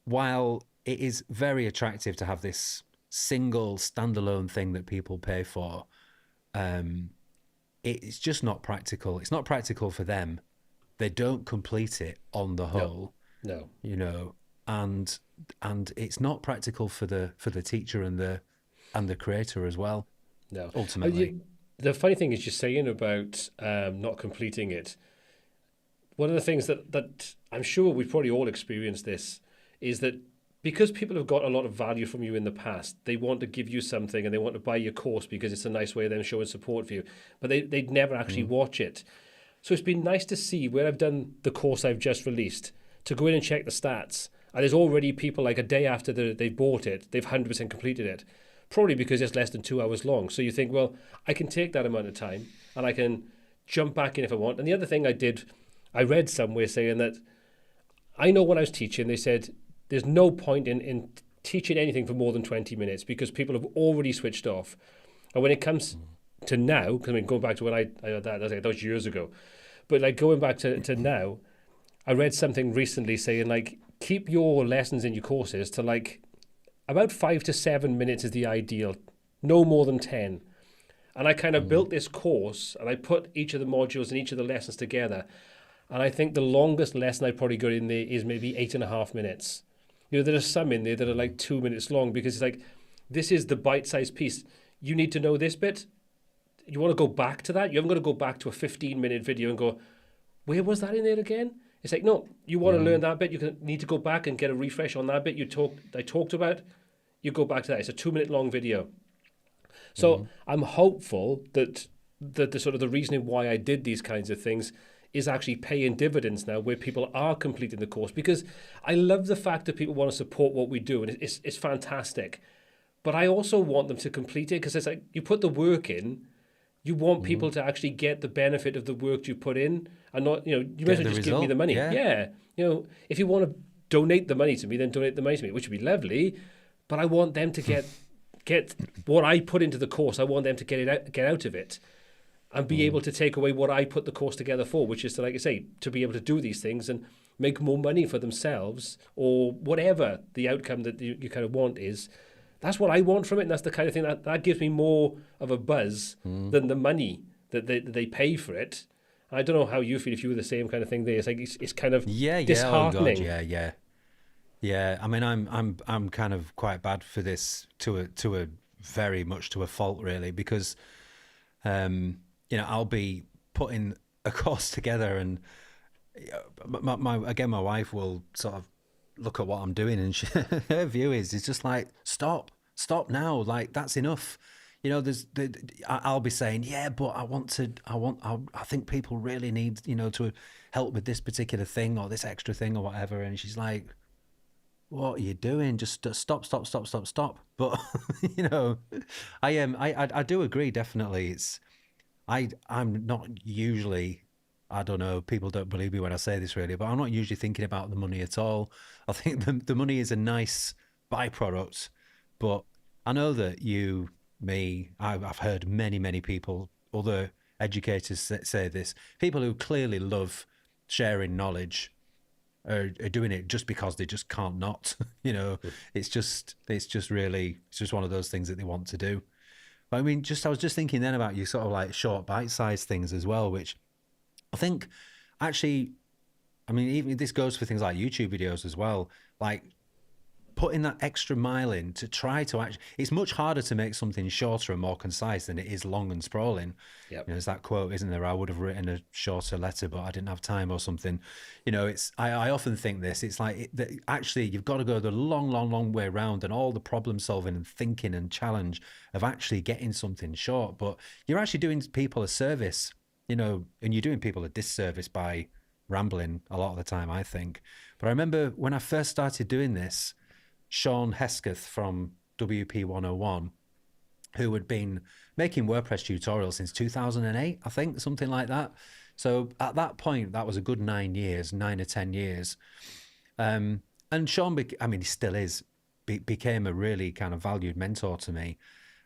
while it is very attractive to have this single standalone thing that people pay for, it's just not practical. It's not practical for them. They don't complete it on the whole. No. You know, and it's not practical for the teacher and the creator as well. No. Ultimately. The funny thing is, you're saying about not completing it. One of the things that I'm sure we've probably all experienced this is that because people have got a lot of value from you in the past, they want to give you something and they want to buy your course because it's a nice way of them showing support for you, but they'd never actually watch it. So it's been nice to see where I've done the course I've just released, to go in and check the stats. And there's already people like a day after they bought it, they've 100% completed it. Probably because it's less than 2 hours long. So you think, well, I can take that amount of time and I can jump back in if I want. And the other thing I read somewhere saying that I know when I was teaching, they said there's no point in teaching anything for more than 20 minutes because people have already switched off. And when it comes to now, because I mean, going back to when I heard that was years ago, but like going back to now, I read something recently saying like, keep your lessons in your courses to like about 5 to 7 minutes is the ideal, no more than 10. And I kind of built this course and I put each of the modules and each of the lessons together. And I think the longest lesson I probably got in there is maybe 8.5 minutes. You know, there are some in there that are like 2 minutes long because it's like, this is the bite-sized piece. You need to know this bit. You want to go back to that? You haven't got to go back to a 15-minute video and go, where was that in there again? It's like, no, you want to learn that bit. You need to go back and get a refresh on that bit I talked about. You go back to that. It's a 2-minute long video. So I'm hopeful that the sort of the reasoning why I did these kinds of things is actually paying dividends now, where people are completing the course, because I love the fact that people want to support what we do, and it's fantastic. But I also want them to complete it, because it's like you put the work in, you want people to actually get the benefit of the work you put in, and not, you know, you might as well just give me the money. Yeah. You know, if you want to donate the money to me, then donate the money to me, which would be lovely. But I want them to get what I put into the course. I want them to get out of it. And be able to take away what I put the course together for, which is to, like I say, to be able to do these things and make more money for themselves, or whatever the outcome that you kind of want is. That's what I want from it, and that's the kind of thing that gives me more of a buzz than the money that they pay for it. I don't know how you feel, if you were the same kind of thing there. It's like it's kind of disheartening. Oh God, yeah. I mean, I'm kind of quite bad for this to a very much to a fault, really, because you know, I'll be putting a course together, and my wife will sort of look at what I'm doing, and her view is just like, stop now, like that's enough. You know, I'll be saying, yeah, but I think people really need, you know, to help with this particular thing or this extra thing or whatever, and she's like, what are you doing? Just stop. But you know, I do agree, definitely. I'm not usually, I don't know, people don't believe me when I say this really, but I'm not usually thinking about the money at all. I think the money is a nice byproduct, but I know that you, me, I've heard many people, other educators say this, people who clearly love sharing knowledge, are doing it just because they just can't not. You know, it's just one of those things that they want to do. But I mean, I was just thinking then about you sort of like short bite-sized things as well, which I think actually, I mean, even this goes for things like YouTube videos as well. Like putting that extra mile in to try to actually, it's much harder to make something shorter and more concise than it is long and sprawling. Yep. You know, there's that quote, isn't there? I would have written a shorter letter, but I didn't have time or something. You know, I often think this, it's like actually you've got to go the long way around, and all the problem solving and thinking and challenge of actually getting something short. But you're actually doing people a service, you know, and you're doing people a disservice by rambling a lot of the time, I think. But I remember when I first started doing this, Sean Hesketh from WP 101, who had been making WordPress tutorials since 2008, I think, something like that. So at that point, that was a good 9 or 10 years. And Sean, he still is, became a really kind of valued mentor to me.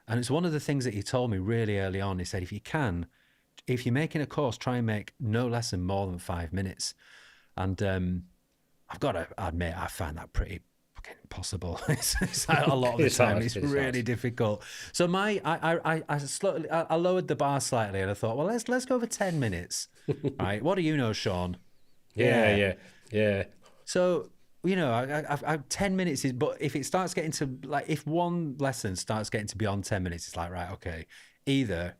And it's one of the things that he told me really early on. He said, if you're making a course, try and make no less than more than 5 minutes. And I've got to admit, I find that pretty impossible. It's a lot of the time it's really difficult. So I lowered the bar slightly, and I thought, well, let's go for 10 minutes. Right, what do you know, Sean? Yeah. So you know, I 10 minutes is, but if it starts getting to like, if one lesson starts getting to beyond 10 minutes, it's like, right, okay, either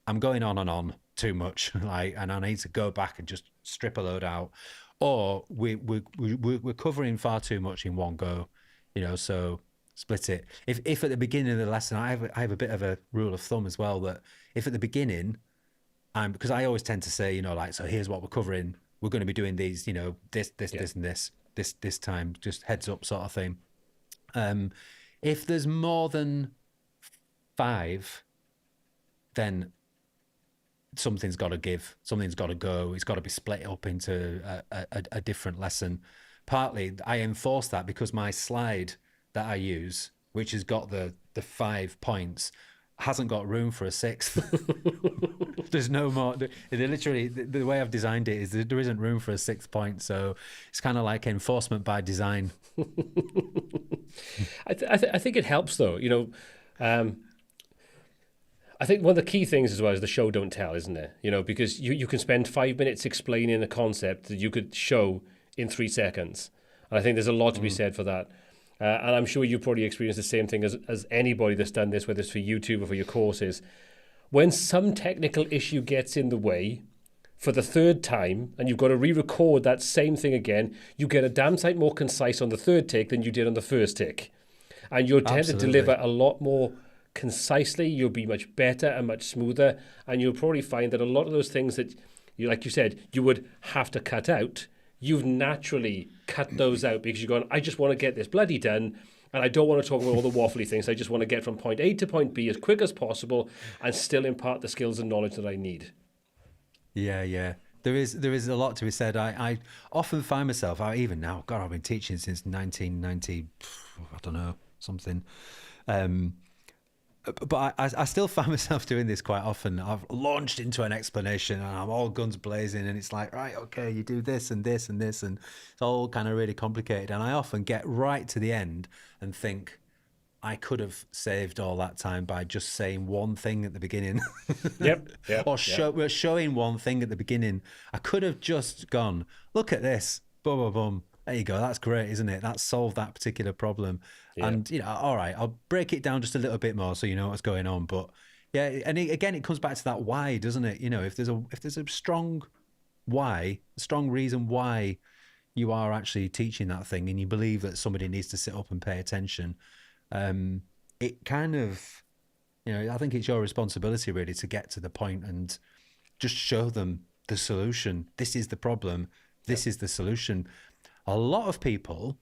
I'm going on and on too much, like, and I need to go back and just strip a load out, or we're covering far too much in one go, you know. So split it. If at the beginning of the lesson, I have a bit of a rule of thumb as well, that if at the beginning, because I always tend to say, you know, like, so here's what we're covering. We're going to be doing these, you know, this and this time, just heads up sort of thing. If there's more than 5, then something's got to give, something's got to go. It's got to be split up into a different lesson. Partly, I enforce that because my slide that I use, which has got the 5 points, hasn't got room for a 6th. There's no more. Literally, the way I've designed it is there isn't room for a 6th point. So it's kind of like enforcement by design. I think it helps, though. You know, I think one of the key things as well is the show don't tell, isn't it? You know, because you can spend 5 minutes explaining a concept that you could show in 3 seconds. And I think there's a lot to be said for that. And I'm sure you probably experienced the same thing as anybody that's done this, whether it's for YouTube or for your courses. When some technical issue gets in the way for the 3rd time, and you've got to re-record that same thing again, you get a damn sight more concise on the 3rd take than you did on the 1st take. And you'll tend to deliver a lot more concisely. You'll be much better and much smoother. And you'll probably find that a lot of those things that, like you said, you would have to cut out, you've naturally cut those out because you're going, I just want to get this bloody done, and I don't want to talk about all the waffly things. I just want to get from point A to point B as quick as possible and still impart the skills and knowledge that I need. Yeah. There is a lot to be said. I often find myself, even now, God, I've been teaching since 1990, I don't know, something. But I still find myself doing this quite often. I've launched into an explanation and I'm all guns blazing, and it's like, right, okay, you do this and this and this, and it's all kind of really complicated. And I often get right to the end and think, I could have saved all that time by just saying one thing at the beginning. Yep. Or showing one thing at the beginning. I could have just gone, look at this, boom, boom, boom. There you go. That's great, isn't it? That solved that particular problem. Yeah. And, you know, all right, I'll break it down just a little bit more so you know what's going on. But yeah, and again, it comes back to that why, doesn't it? You know, if there's a strong why, a strong reason why you are actually teaching that thing, and you believe that somebody needs to sit up and pay attention, it kind of, you know, I think it's your responsibility really to get to the point and just show them the solution. This is the problem. This is the solution. A lot of people,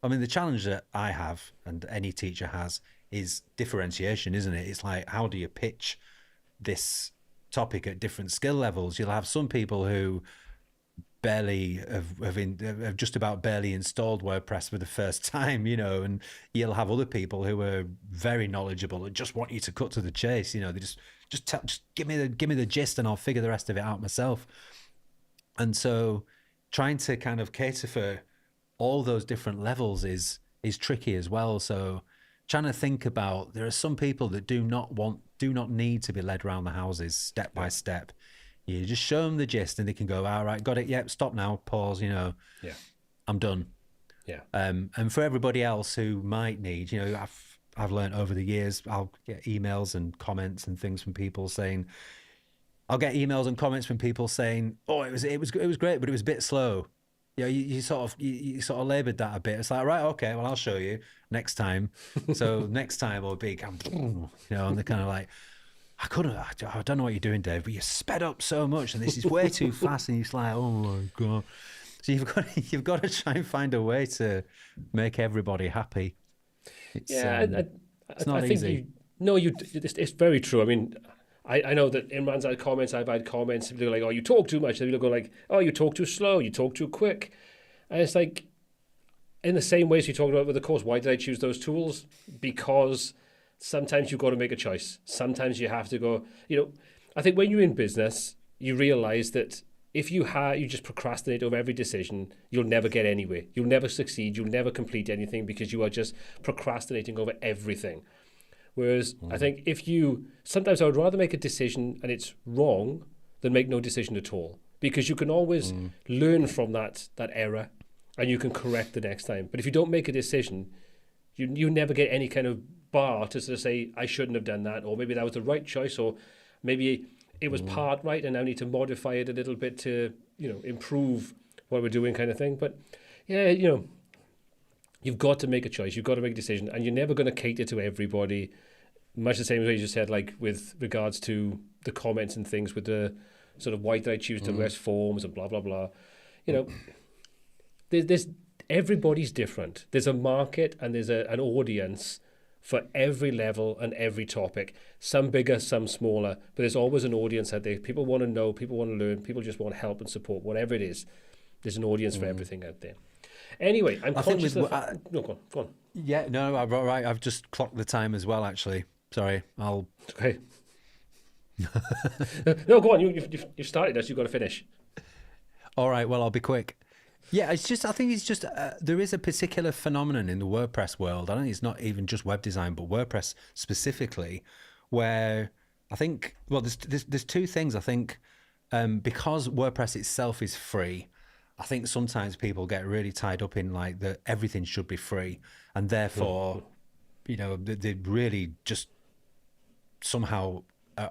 I mean, the challenge that I have and any teacher has is differentiation, isn't it? It's like, how do you pitch this topic at different skill levels? You'll have some people who barely have just about barely installed WordPress for the first time, you know, and you'll have other people who are very knowledgeable and just want you to cut to the chase. You know, they just give me the gist and I'll figure the rest of it out myself. And so trying to kind of cater for all those different levels is tricky as well. So trying to think about, there are some people that do not need to be led around the houses step by step. You just show them the gist and they can go, all right, got it. Yep. Stop now. Pause. I'm done. Yeah. And for everybody else who might need, I've learned over the years, I'll get emails and comments and things from people saying, oh, it was great, but it was a bit slow. You sort of laboured that a bit. It's like, right, okay, well, I'll show you next time. So next time will be, and they're kind of like, I don't know what you're doing, Dave, but you sped up so much, and this is way too fast. And it's like, oh my God. So you've got to try and find a way to make everybody happy. It's, it's not easy. It's very true. I mean, I know that Imran's had comments, I've had comments, people are like, oh, you talk too much. And people go like, oh, you talk too slow, you talk too quick. And it's like, in the same way as you talked about with the course, why did I choose those tools? Because sometimes you've got to make a choice. Sometimes you have to go, I think when you're in business, you realize that if you just procrastinate over every decision, you'll never get anywhere. You'll never succeed. You'll never complete anything because you are just procrastinating over everything. Whereas I think sometimes I would rather make a decision and it's wrong than make no decision at all, because you can always learn from that error and you can correct the next time. But if you don't make a decision, you never get any kind of bar to sort of say, I shouldn't have done that, or maybe that was the right choice, or maybe it was part right and now I need to modify it a little bit to, improve what we're doing kind of thing. But yeah, you've got to make a choice. You've got to make a decision, and you're never going to cater to everybody. Much the same way you just said, like with regards to the comments and things with the sort of why did I choose to rest forms and blah, blah, blah. There's everybody's different. There's a market and there's an audience for every level and every topic. Some bigger, some smaller, but there's always an audience out there. People want to know, people want to learn, people just want help and support, whatever it is. There's an audience for everything out there. Anyway, I'm conscious of... No, go on. Yeah, no, right. I've just clocked the time as well, actually. Sorry, Okay. No, go on. You've started this. You've got to finish. All right, well, I'll be quick. Yeah, I think it's just there is a particular phenomenon in the WordPress world. I don't think it's not even just web design, but WordPress specifically, where I think, well, there's two things. I think because WordPress itself is free, I think sometimes people get really tied up in like that everything should be free, and therefore, they really just somehow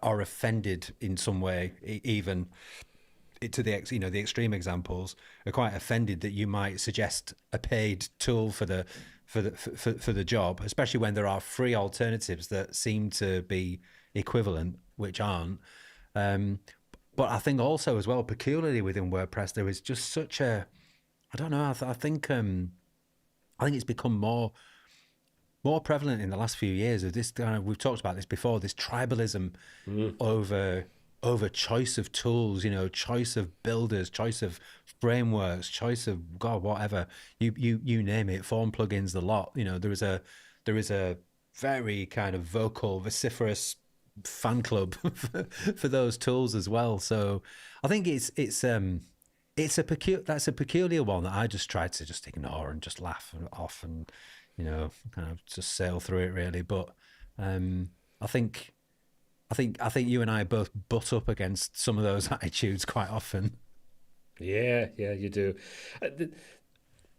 are offended in some way, even to the the extreme examples are quite offended that you might suggest a paid tool for the job, especially when there are free alternatives that seem to be equivalent, which aren't. But I think also as well, peculiarly within WordPress, there is just such a, I don't know, I think it's become more prevalent in the last few years of this kind of, we've talked about this before, this tribalism over choice of tools, choice of builders, choice of frameworks, choice of God, whatever, you name it, form plugins, the lot. There is a very kind of vocal, vociferous fan club for those tools as well. So I think that's a peculiar one that I just try to just ignore and just laugh off and kind of just sail through it really. But I think you and I both butt up against some of those attitudes quite often. Yeah, you do.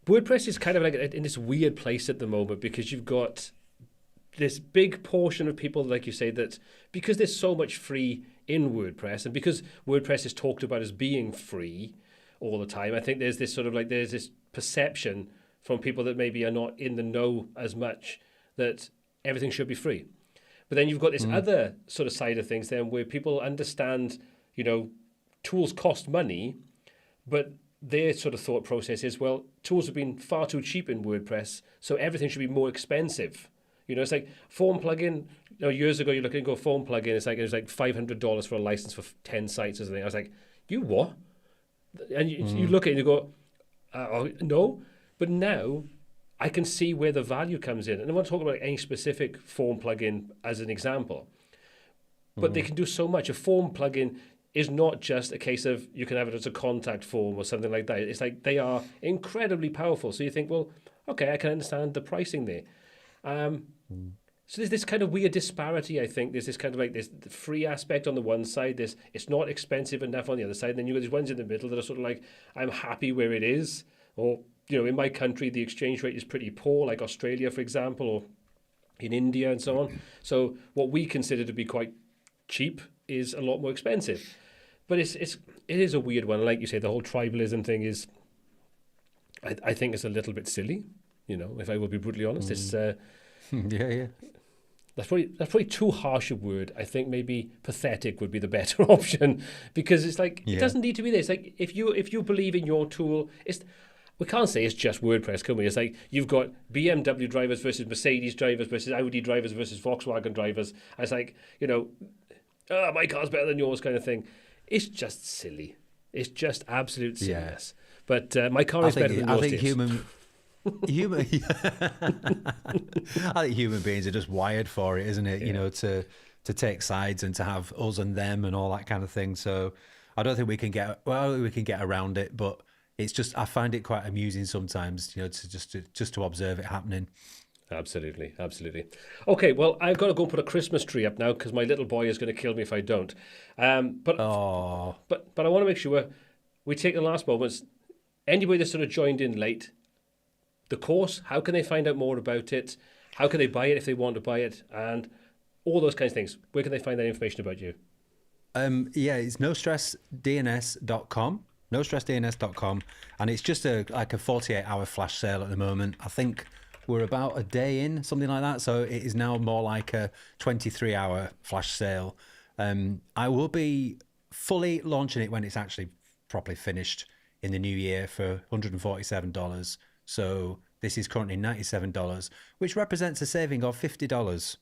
WordPress is kind of like in this weird place at the moment, because you've got this big portion of people, like you say, that because there's so much free in WordPress, and because WordPress is talked about as being free all the time, I think there's this perception from people that maybe are not in the know as much that everything should be free. But then you've got this other sort of side of things then where people understand, tools cost money, but their sort of thought process is, well, tools have been far too cheap in WordPress, so everything should be more expensive. It's like form plugin. Years ago, you look and go form plugin. It's like $500 for a license for 10 sites or something. I was like, you what? And you look at it and you go, no. But now I can see where the value comes in. And I'm not talking about any specific form plugin as an example, but they can do so much. A form plugin is not just a case of you can have it as a contact form or something like that. It's like they are incredibly powerful. So you think, well, okay, I can understand the pricing there. So there's this kind of weird disparity, I think. There's this kind of like this free aspect on the one side. It's not expensive enough on the other side. And then you've got these ones in the middle that are sort of like, I'm happy where it is. Or, in my country, the exchange rate is pretty poor, like Australia, for example, or in India and so on. So what we consider to be quite cheap is a lot more expensive. But it is a weird one. Like you say, the whole tribalism thing is, I think it's a little bit silly, if I will be brutally honest. It's yeah. That's probably too harsh a word. I think maybe pathetic would be the better option, because it's like it doesn't need to be this. Like if you believe in your tool, we can't say it's just WordPress, can we? It's like you've got BMW drivers versus Mercedes drivers versus Audi drivers versus Volkswagen drivers. And it's like, my car's better than yours kind of thing. It's just silly. It's just absolute silliness. But my car is better than yours. I think I think human beings are just wired for it, isn't it? Yeah. To take sides and to have us and them and all that kind of thing. So I don't think we can get around it, but it's just, I find it quite amusing sometimes, to observe it happening. Absolutely. Okay, well, I've got to go and put a Christmas tree up now because my little boy is going to kill me if I don't. But I want to make sure we take the last moments. Anybody that sort of joined in late, the course, how can they find out more about it? How can they buy it if they want to buy it? And all those kinds of things. Where can they find that information about you? It's nostressdns.com. nostressdns.com, and it's just a 48-hour flash sale at the moment. I think we're about a day in, something like that, so it is now more like a 23-hour flash sale. I will be fully launching it when it's actually properly finished in the new year for $147. So this is currently $97, which represents a saving of $50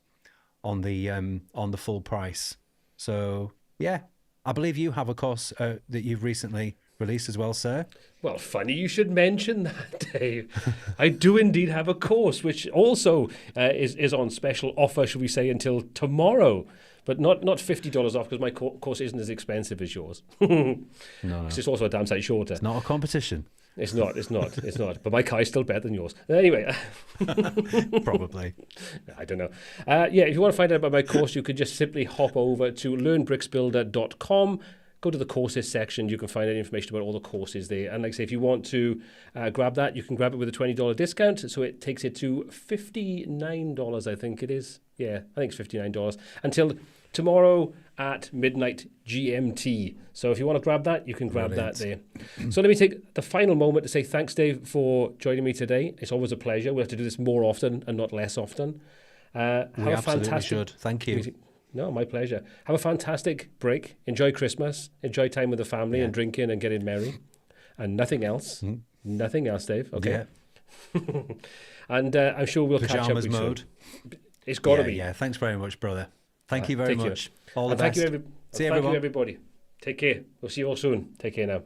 on the full price. So yeah, I believe you have a course that you've recently released as well, sir. Well, funny you should mention that, Dave. I do indeed have a course, which also is on special offer, should we say, until tomorrow. But not $50 off, because my course isn't as expensive as yours. No. It's also a damn sight shorter. It's not a competition. It's not. But my car is still better than yours. Anyway. Probably. I don't know. If you want to find out about my course, you could just simply hop over to learnbricksbuilder.com. Go to the courses section. You can find out information about all the courses there. And like I say, if you want to grab that, you can grab it with a $20 discount. So it takes it to $59, I think it is. Yeah, I think it's $59 until tomorrow at midnight GMT. So if you want to grab that, you can grab that there. So let me take the final moment to say thanks, Dave, for joining me today. It's always a pleasure. We'll have to do this more often and not less often. We absolutely should. Thank you. No, my pleasure. Have a fantastic break. Enjoy Christmas. Enjoy time with the family and drinking and getting merry. And nothing else. Nothing else, Dave. Okay. Yeah. And I'm sure we'll catch up with you mode. Soon. It's got to be. Yeah, thanks very much, brother. Thank you very much. Care. All the best. Thank you, everybody. Take care. We'll see you all soon. Take care now.